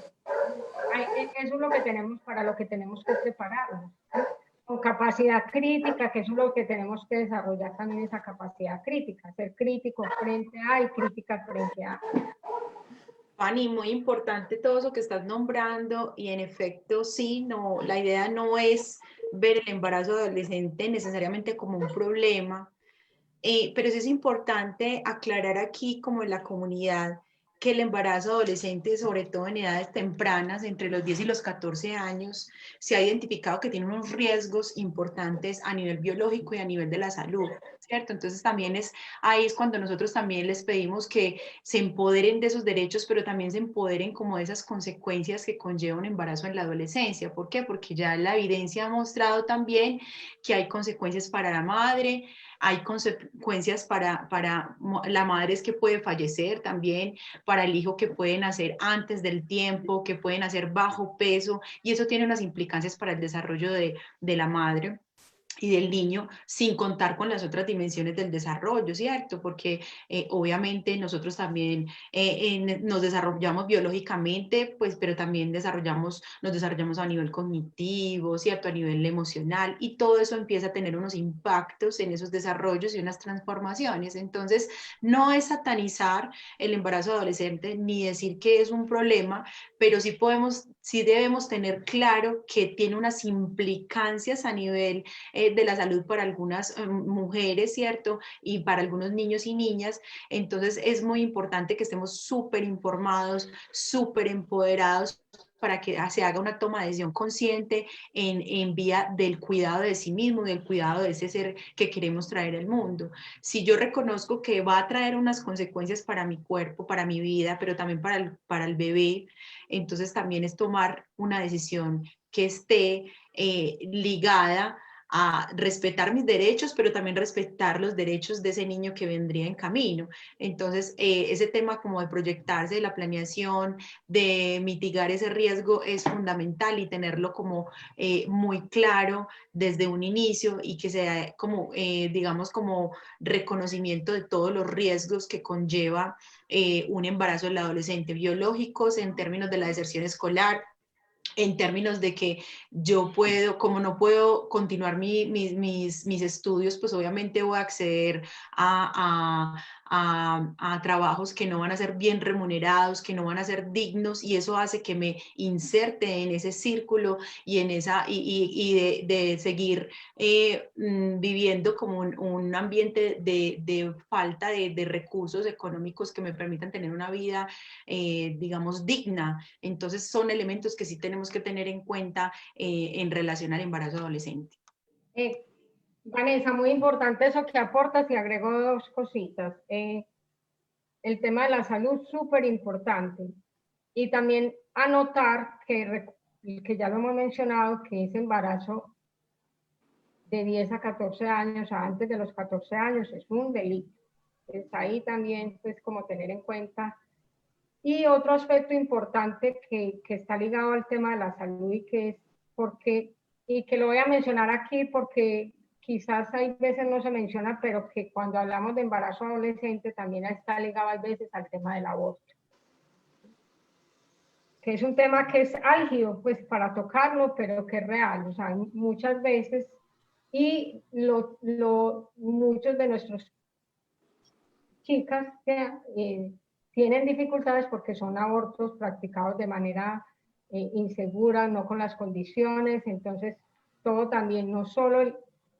Eso es lo que tenemos, para lo que tenemos que prepararnos, ¿no? Con capacidad crítica, que eso es lo que tenemos que desarrollar también, esa capacidad crítica, ser crítico frente a y crítica frente a. Fanny, muy importante todo eso que estás nombrando y en efecto sí, no, la idea no es ver el embarazo adolescente necesariamente como un problema, pero sí es importante aclarar aquí como en la comunidad que el embarazo adolescente, sobre todo en edades tempranas, entre los 10 y los 14 años, se ha identificado que tiene unos riesgos importantes a nivel biológico y a nivel de la salud, ¿cierto? Entonces también ahí es cuando nosotros también les pedimos que se empoderen de esos derechos, pero también se empoderen como de esas consecuencias que conlleva un embarazo en la adolescencia. ¿Por qué? Porque ya la evidencia ha mostrado también que hay consecuencias para la madre, hay consecuencias para la madre, es que puede fallecer también, para el hijo que puede nacer antes del tiempo, que puede nacer bajo peso, y eso tiene unas implicancias para el desarrollo de la madre y del niño, sin contar con las otras dimensiones del desarrollo, ¿cierto? Porque obviamente nosotros también nos desarrollamos biológicamente, pues, pero también nos desarrollamos a nivel cognitivo, ¿cierto? A nivel emocional, y todo eso empieza a tener unos impactos en esos desarrollos y unas transformaciones. Entonces, no es satanizar el embarazo adolescente, ni decir que es un problema, pero sí debemos tener claro que tiene unas implicancias a nivel de la salud para algunas mujeres, ¿cierto? Y para algunos niños y niñas. Entonces es muy importante que estemos súper informados, súper empoderados, para que se haga una toma de decisión consciente en vía del cuidado de sí mismo, del cuidado de ese ser que queremos traer al mundo. Si yo reconozco que va a traer unas consecuencias para mi cuerpo, para mi vida, pero también para el bebé, entonces también es tomar una decisión que esté ligada a respetar mis derechos, pero también respetar los derechos de ese niño que vendría en camino. Entonces, ese tema como de proyectarse, de la planeación, de mitigar ese riesgo es fundamental, y tenerlo como muy claro desde un inicio, y que sea como, digamos, como reconocimiento de todos los riesgos que conlleva un embarazo del adolescente, biológicos en términos de la deserción escolar, en términos de que yo puedo, como no puedo continuar mis estudios, pues obviamente voy a acceder a trabajos que no van a ser bien remunerados, que no van a ser dignos, y eso hace que me inserte en ese círculo y en esa, de seguir viviendo como un ambiente de falta de recursos económicos que me permitan tener una vida, digamos, digna. Entonces son elementos que sí tenemos que tener en cuenta en relación al embarazo adolescente. Vanessa, muy importante eso que aportas, y agrego dos cositas. El tema de la salud, súper importante. Y también anotar que ya lo hemos mencionado, que ese embarazo de 10 a 14 años, antes de los 14 años, es un delito. Entonces ahí también, pues, como tener en cuenta. Y otro aspecto importante que está ligado al tema de la salud, y que es y que lo voy a mencionar aquí porque quizás hay veces no se menciona, pero que cuando hablamos de embarazo adolescente también está ligado a veces al tema del aborto, que es un tema que es álgido, pues, para tocarlo, pero que es real. O sea, muchas veces, y muchos de nuestros chicas tienen dificultades porque son abortos practicados de manera insegura, no con las condiciones. Entonces, todo también, no solo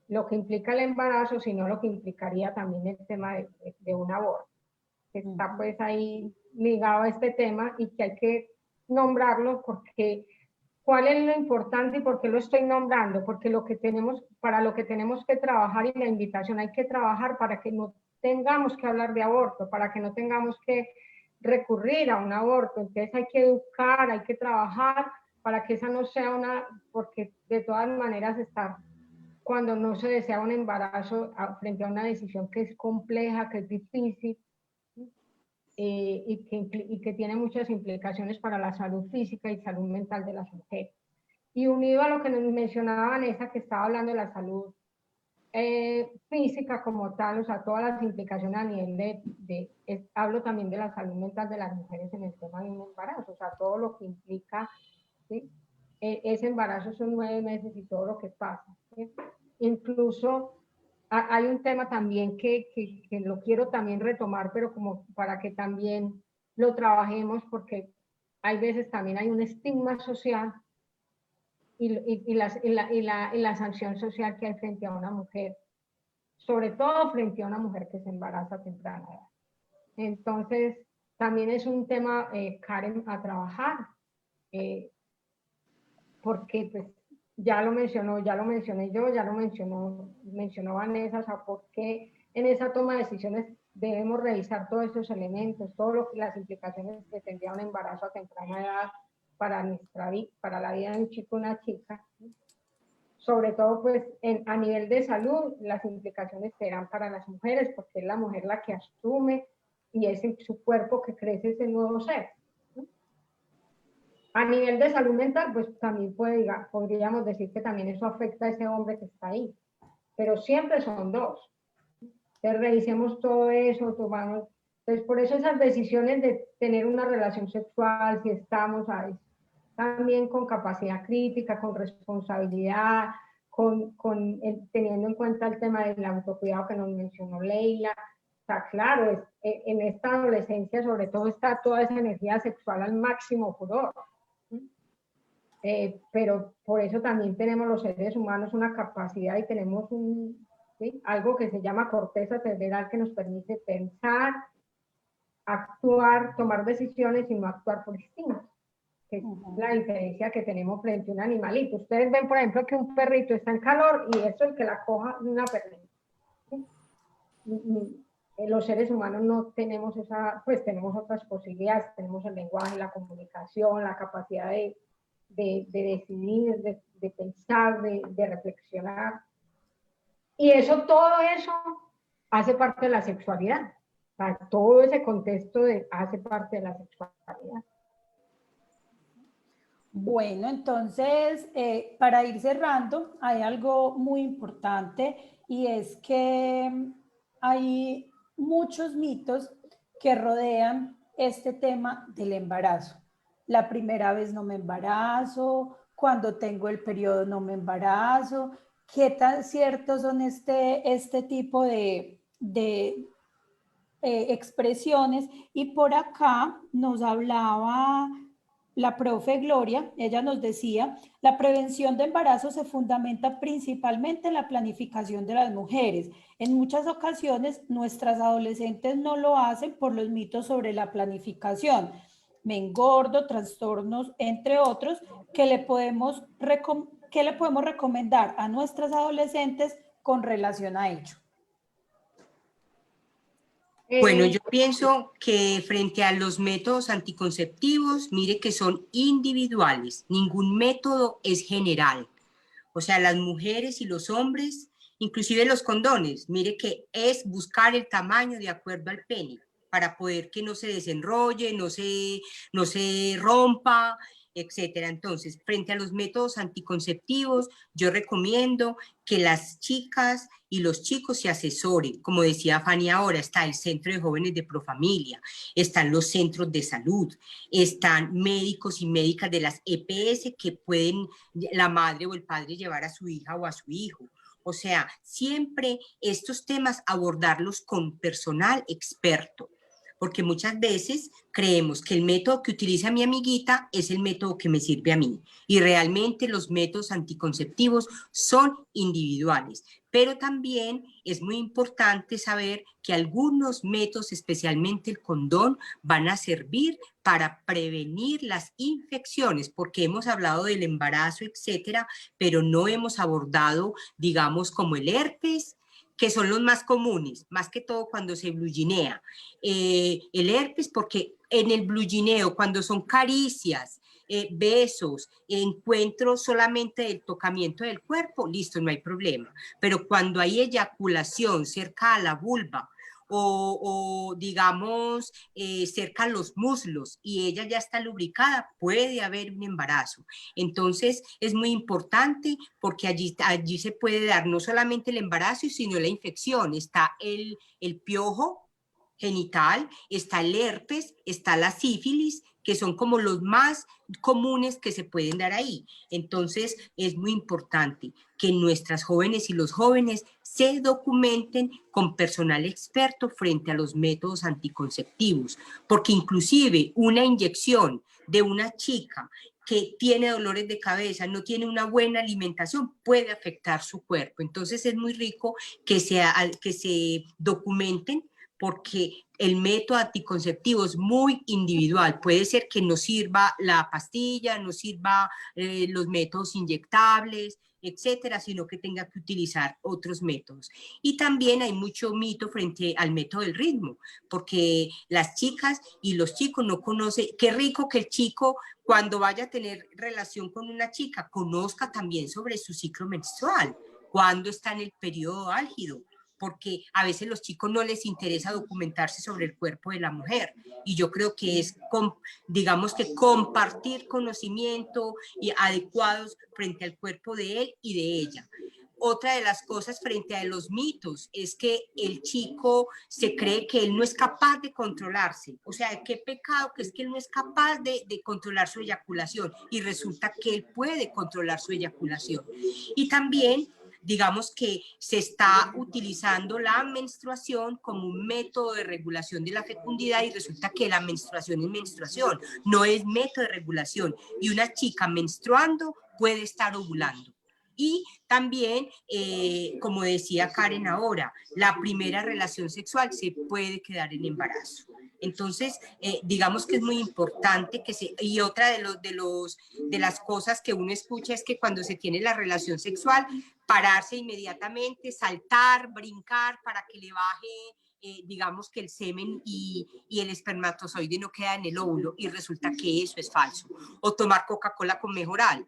lo que implica el embarazo, sino lo que implicaría también el tema de un aborto, que está pues ahí ligado a este tema, y que hay que nombrarlo, porque ¿cuál es lo importante y por qué lo estoy nombrando? Porque para lo que tenemos que trabajar, y la invitación, hay que trabajar para que no tengamos que hablar de aborto, para que no tengamos que recurrir a un aborto. Entonces hay que educar, hay que trabajar para que esa no sea porque de todas maneras cuando no se desea un embarazo frente a una decisión que es compleja, que es difícil, y que tiene muchas implicaciones para la salud física y salud mental de las mujeres. Y unido a lo que nos mencionaba Vanessa, que estaba hablando de la salud física como tal, o sea, todas las implicaciones a nivel hablo también de la salud mental de las mujeres en el tema de un embarazo, o sea, todo lo que implica, ¿sí? Ese embarazo son 9 meses y todo lo que pasa, ¿sí? Incluso hay un tema también que lo quiero también retomar, pero como para que también lo trabajemos, porque hay veces también hay un estigma social y la sanción social que hay frente a una mujer, sobre todo frente a una mujer que se embaraza a temprana edad. Entonces, también es un tema, Karen, a trabajar, porque pues ya lo mencioné yo, ya lo mencionó Vanessa, o sea, porque en esa toma de decisiones debemos revisar todos esos elementos, las implicaciones que tendría un embarazo a temprana edad para la vida de un chico o una chica. Sobre todo, pues, a nivel de salud, las implicaciones serán para las mujeres, porque es la mujer la que asume, y es en su cuerpo que crece ese nuevo ser. A nivel de salud mental, pues también podríamos decir que también eso afecta a ese hombre que está ahí, pero siempre son dos. Entonces revisemos todo eso, entonces por eso esas decisiones de tener una relación sexual, si estamos ahí, también con capacidad crítica, con responsabilidad, teniendo en cuenta el tema del autocuidado que nos mencionó Leila. O sea, claro, en esta adolescencia sobre todo está toda esa energía sexual al máximo furor. Pero por eso también tenemos los seres humanos una capacidad, y tenemos algo que se llama corteza cerebral, que nos permite pensar, actuar, tomar decisiones y no actuar por instinto, que es la diferencia que tenemos frente a un animalito. Ustedes ven, por ejemplo, que un perrito está en calor y eso el que la coja una perrita. ¿Sí? Los seres humanos no tenemos pues tenemos otras posibilidades, tenemos el lenguaje, la comunicación, la capacidad de decidir, de pensar, de reflexionar. Y todo eso hace parte de la sexualidad. O sea, todo ese contexto hace parte de la sexualidad. Bueno, entonces, para ir cerrando, hay algo muy importante, y es que hay muchos mitos que rodean este tema del embarazo. la primera vez no me embarazo, cuando tengo el periodo no me embarazo. ¿Qué tan ciertos son este tipo de expresiones? Y por acá nos hablaba la profe Gloria, ella nos decía, la prevención de embarazo se fundamenta principalmente en la planificación de las mujeres. En muchas ocasiones nuestras adolescentes no lo hacen por los mitos sobre la planificación. Me engordo, trastornos, entre otros, que le podemos recomendar a nuestras adolescentes con relación a ello. Bueno, yo pienso que frente a los métodos anticonceptivos, mire que son individuales, ningún método es general. O sea, las mujeres y los hombres, inclusive los condones, mire que es buscar el tamaño de acuerdo al pene, para poder que no se desenrolle, no se rompa, etcétera. Entonces, frente a los métodos anticonceptivos, yo recomiendo que las chicas y los chicos se asesoren. Como decía Fanny ahora, está el Centro de Jóvenes de Profamilia, están los centros de salud, están médicos y médicas de las EPS que pueden la madre o el padre llevar a su hija o a su hijo. O sea, siempre estos temas abordarlos con personal experto, porque muchas veces creemos que el método que utiliza mi amiguita es el método que me sirve a mí, y realmente los métodos anticonceptivos son individuales. Pero también es muy importante saber que algunos métodos, especialmente el condón, van a servir para prevenir las infecciones, porque hemos hablado del embarazo, etcétera, pero no hemos abordado, digamos, como el herpes, que son los más comunes, más que todo cuando se bluginea. El herpes, porque en el blugineo, cuando son caricias, besos, encuentros solamente del tocamiento del cuerpo, listo, no hay problema. Pero cuando hay eyaculación cerca a la vulva, o digamos cerca a los muslos y ella ya está lubricada, puede haber un embarazo. Entonces es muy importante porque allí se puede dar no solamente el embarazo, sino la infección. Está el piojo genital, está el herpes, está la sífilis, que son como los más comunes que se pueden dar ahí. Entonces es muy importante que nuestras jóvenes y los jóvenes se documenten con personal experto frente a los métodos anticonceptivos, porque inclusive una inyección de una chica que tiene dolores de cabeza, no tiene una buena alimentación, puede afectar su cuerpo. Entonces es muy rico que se documenten, porque el método anticonceptivo es muy individual. Puede ser que no sirva la pastilla, no sirva los métodos inyectables, etcétera, sino que tenga que utilizar otros métodos. Y también hay mucho mito frente al método del ritmo, porque las chicas y los chicos no conocen. Qué rico que el chico, cuando vaya a tener relación con una chica, conozca también sobre su ciclo menstrual, cuándo está en el periodo álgido, porque a veces los chicos no les interesa documentarse sobre el cuerpo de la mujer, y yo creo que es, digamos que compartir conocimiento y adecuados frente al cuerpo de él y de ella. Otra de las cosas frente a los mitos es que el chico se cree que él no es capaz de controlarse. O sea, qué pecado que es que él no es capaz de controlar su eyaculación, y resulta que él puede controlar su eyaculación. Y también digamos que se está utilizando la menstruación como un método de regulación de la fecundidad, y resulta que la menstruación es menstruación, no es método de regulación, y una chica menstruando puede estar ovulando. Y también, como decía Karen ahora, la primera relación sexual se puede quedar en embarazo. Entonces, digamos que es muy importante y otra de las cosas que uno escucha es que cuando se tiene la relación sexual, pararse inmediatamente, saltar, brincar para que le baje, digamos que el semen y el espermatozoide no queda en el óvulo, y resulta que eso es falso. O tomar Coca-Cola con Mejoral.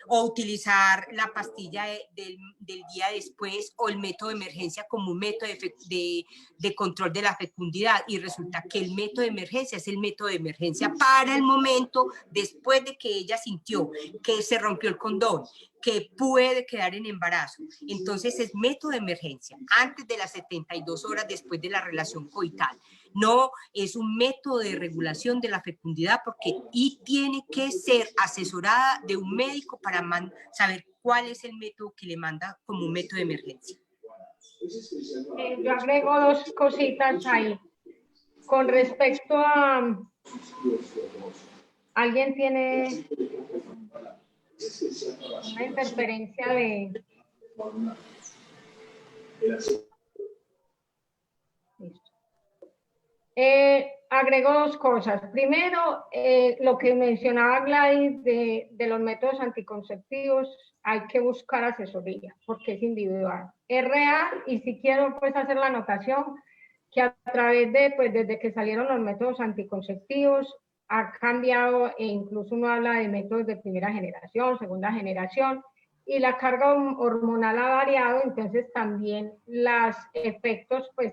O utilizar la pastilla del día después, o el método de emergencia como un método de control de la fecundidad, y resulta que el método de emergencia es el método de emergencia para el momento después de que ella sintió que se rompió el condón, que puede quedar en embarazo. Entonces es método de emergencia, antes de las 72 horas después de la relación coital. No es un método de regulación de la fecundidad y tiene que ser asesorada de un médico para saber cuál es el método que le manda como un método de emergencia. Yo agrego dos cositas ahí. Con respecto a... ¿Alguien tiene una interferencia de... Listo. Agrego dos cosas. Primero, lo que mencionaba Gladys de los métodos anticonceptivos, hay que buscar asesoría porque es individual. Es real y si quiero pues hacer la anotación que a través de, pues desde que salieron los métodos anticonceptivos, ha cambiado e incluso uno habla de métodos de primera generación, segunda generación, y la carga hormonal ha variado, entonces también los efectos, pues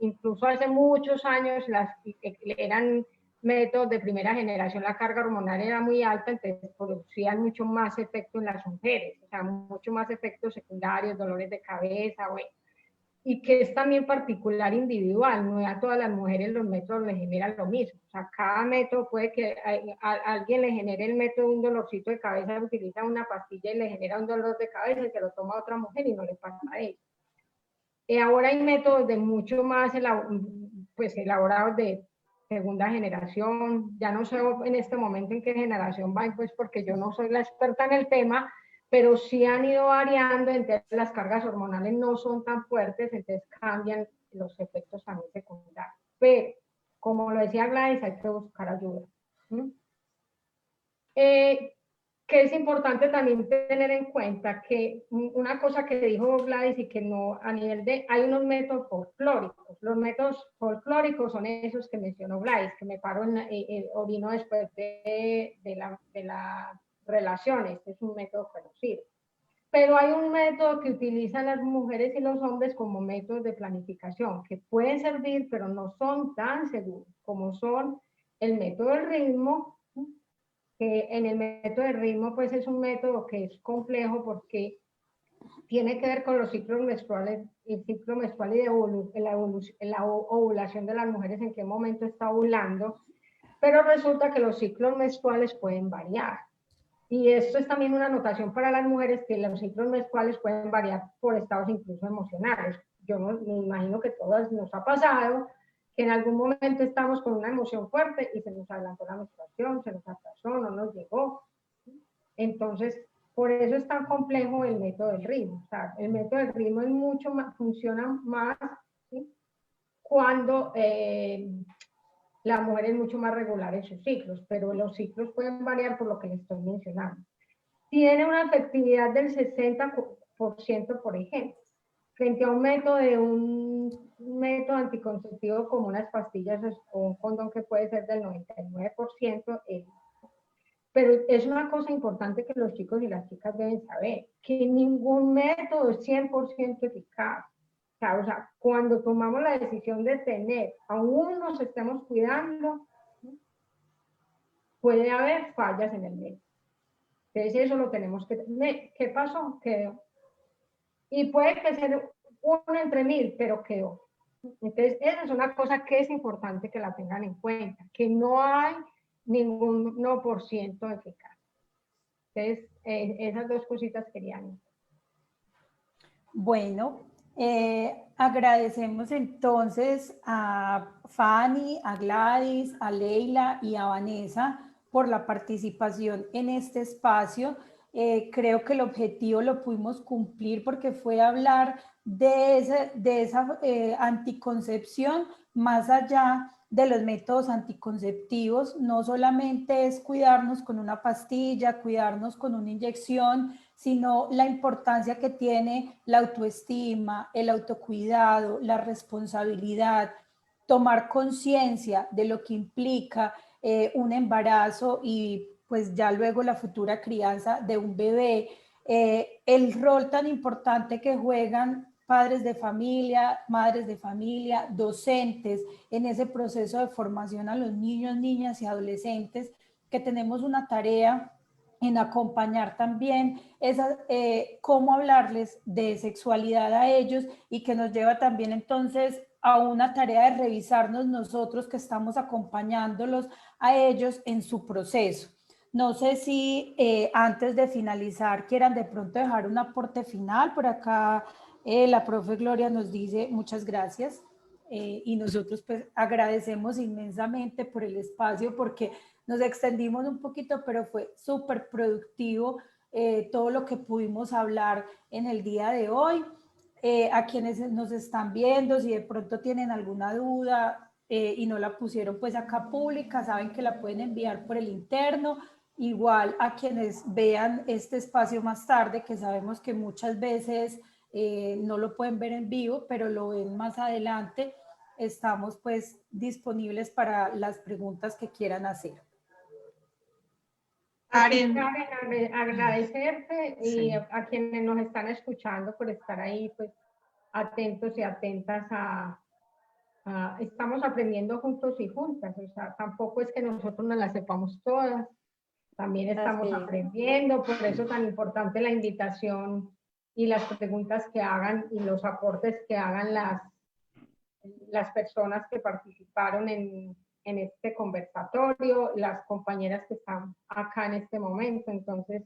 incluso hace muchos años eran métodos de primera generación, la carga hormonal era muy alta, entonces producían mucho más efecto en las mujeres, o sea, mucho más efectos secundarios, dolores de cabeza, bueno, y que es también particular individual, no a todas las mujeres los métodos les generan lo mismo, o sea, cada método puede que a alguien le genere el método un dolorcito de cabeza, utiliza una pastilla y le genera un dolor de cabeza y se lo toma a otra mujer y no le pasa a ella. Ahora hay métodos de mucho más pues, elaborados de segunda generación, ya no sé en este momento en qué generación van, pues porque yo no soy la experta en el tema, pero sí han ido variando, entonces las cargas hormonales no son tan fuertes, entonces cambian los efectos también secundarios. Pero, como lo decía Gladys, hay que buscar ayuda. Que es importante también tener en cuenta que una cosa que dijo Gladys y que no, a nivel de, hay unos métodos folclóricos. Los métodos folclóricos son esos que mencionó Gladys, que me paro orino después de la relación, este es un método conocido. Pero hay un método que utilizan las mujeres y los hombres como métodos de planificación, que pueden servir, pero no son tan seguros, como son el método del ritmo, que en el método del ritmo pues es un método que es complejo porque tiene que ver con los ciclos menstruales, el ciclo menstrual y de la ovulación de las mujeres, en qué momento está ovulando, pero resulta que los ciclos menstruales pueden variar. Y esto es también una anotación para las mujeres, que los ciclos menstruales pueden variar por estados incluso emocionales. Yo me imagino que todas nos ha pasado que en algún momento estamos con una emoción fuerte y se nos adelantó la menstruación, se nos atrasó, no nos llegó. Entonces, por eso es tan complejo el método del ritmo. O sea, el método del ritmo es mucho más, funciona más, ¿sí?, cuando la mujer es mucho más regular en sus ciclos, pero los ciclos pueden variar por lo que les estoy mencionando. Tiene una efectividad del 60%, por ejemplo, frente a un método anticonceptivo como unas pastillas o un condón que puede ser del 99%. Pero es una cosa importante que los chicos y las chicas deben saber, que ningún método es 100% eficaz. O sea, cuando tomamos la decisión de tener, aún nos estemos cuidando, puede haber fallas en el método. Entonces eso lo tenemos que... ¿Qué pasó? Quedó. Y puede que sea uno entre 1000, pero quedó. Entonces esa es una cosa que es importante que la tengan en cuenta, que no hay ningún 1% eficaz. Entonces esas dos cositas querían. Bueno, agradecemos entonces a Fanny, a Gladys, a Leila y a Vanessa por la participación en este espacio. Creo que el objetivo lo pudimos cumplir porque fue hablar de esa anticoncepción más allá de los métodos anticonceptivos. No solamente es cuidarnos con una pastilla, cuidarnos con una inyección, sino la importancia que tiene la autoestima, el autocuidado, la responsabilidad, tomar conciencia de lo que implica un embarazo y pues ya luego la futura crianza de un bebé, el rol tan importante que juegan padres de familia, madres de familia, docentes en ese proceso de formación a los niños, niñas y adolescentes, que tenemos una tarea en acompañar también cómo hablarles de sexualidad a ellos, y que nos lleva también entonces a una tarea de revisarnos nosotros que estamos acompañándolos a ellos en su proceso. No sé si antes de finalizar quieran de pronto dejar un aporte final. Por acá la profe Gloria nos dice muchas gracias, y nosotros pues agradecemos inmensamente por el espacio, porque nos extendimos un poquito, pero fue súper productivo todo lo que pudimos hablar en el día de hoy. A quienes nos están viendo, si de pronto tienen alguna duda y no la pusieron pues acá pública, saben que la pueden enviar por el interno. Igual a quienes vean este espacio más tarde, que sabemos que muchas veces no lo pueden ver en vivo, pero lo ven más adelante, estamos pues disponibles para las preguntas que quieran hacer. Karen, agradecerte y Sí. a quienes nos están escuchando por estar ahí, pues atentos y atentas estamos aprendiendo juntos y juntas, o sea, tampoco es que nosotros nos las sepamos todas, también estamos Así es. aprendiendo, por eso tan importante la invitación y las preguntas que hagan y los aportes que hagan las personas que participaron en este conversatorio, las compañeras que están acá en este momento. Entonces,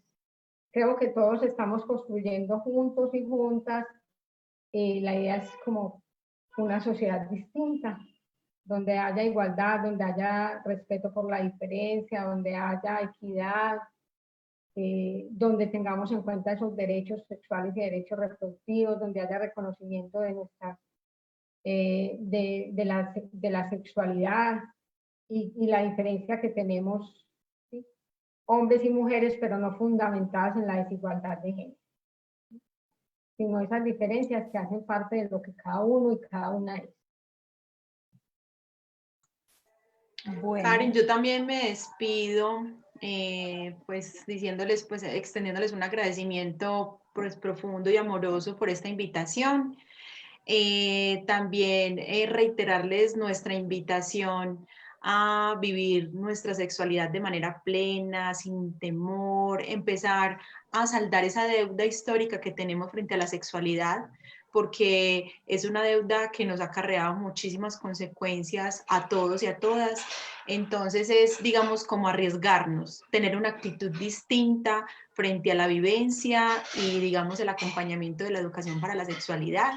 creo que todos estamos construyendo juntos y juntas. La idea es como una sociedad distinta, donde haya igualdad, donde haya respeto por la diferencia, donde haya equidad, donde tengamos en cuenta esos derechos sexuales y derechos reproductivos, donde haya reconocimiento de nuestra de la sexualidad y la diferencia que tenemos, ¿sí? Hombres y mujeres, pero no fundamentadas en la desigualdad de género, sino esas diferencias que hacen parte de lo que cada uno y cada una es. Bueno. Karen, yo también me despido, pues diciéndoles, pues extendiéndoles un agradecimiento pues, profundo y amoroso por esta invitación. También reiterarles nuestra invitación a vivir nuestra sexualidad de manera plena, sin temor, empezar a saldar esa deuda histórica que tenemos frente a la sexualidad, porque es una deuda que nos ha acarreado muchísimas consecuencias a todos y a todas. Entonces es, digamos, como arriesgarnos, tener una actitud distinta frente a la vivencia y, digamos, el acompañamiento de la educación para la sexualidad,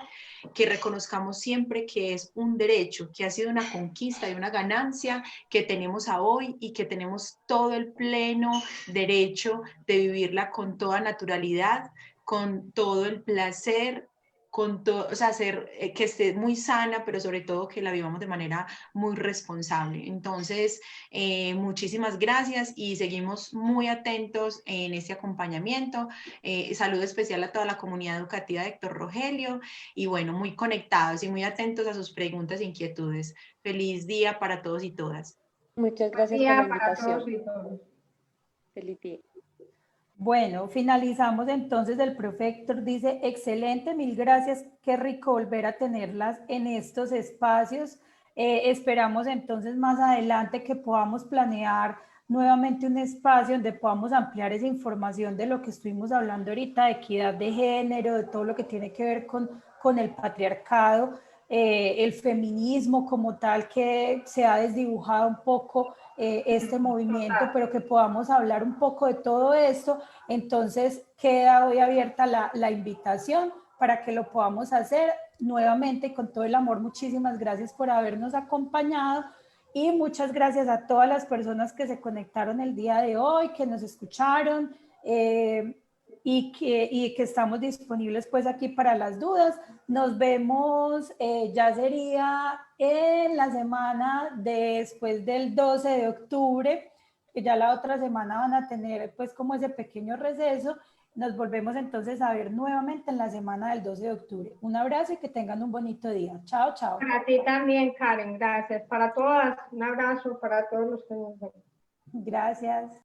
que reconozcamos siempre que es un derecho, que ha sido una conquista y una ganancia que tenemos a hoy y que tenemos todo el pleno derecho de vivirla con toda naturalidad, con todo el placer, con todo, o sea, hacer que esté muy sana, pero sobre todo que la vivamos de manera muy responsable. Entonces, muchísimas gracias y seguimos muy atentos en este acompañamiento. Saludo especial a toda la comunidad educativa de Héctor Rogelio y bueno, muy conectados y muy atentos a sus preguntas e inquietudes. Feliz día para todos y todas. Muchas gracias por la invitación. Feliz día. Bueno, finalizamos entonces. El profe Héctor dice, excelente, mil gracias, qué rico volver a tenerlas en estos espacios. Esperamos entonces más adelante que podamos planear nuevamente un espacio donde podamos ampliar esa información de lo que estuvimos hablando ahorita, de equidad de género, de todo lo que tiene que ver con el patriarcado, el feminismo como tal, que se ha desdibujado un poco este movimiento, pero que podamos hablar un poco de todo esto. Entonces queda hoy abierta la invitación para que lo podamos hacer nuevamente con todo el amor. Muchísimas gracias por habernos acompañado y muchas gracias a todas las personas que se conectaron el día de hoy, que nos escucharon y que estamos disponibles pues aquí para las dudas. Nos vemos, ya sería en la semana después del 12 de octubre, que ya la otra semana van a tener pues como ese pequeño receso. Nos volvemos entonces a ver nuevamente en la semana del 12 de octubre. Un abrazo y que tengan un bonito día. Chao, chao. Para ti también, Karen, gracias. Para todas, un abrazo para todos los que nos ven. Gracias.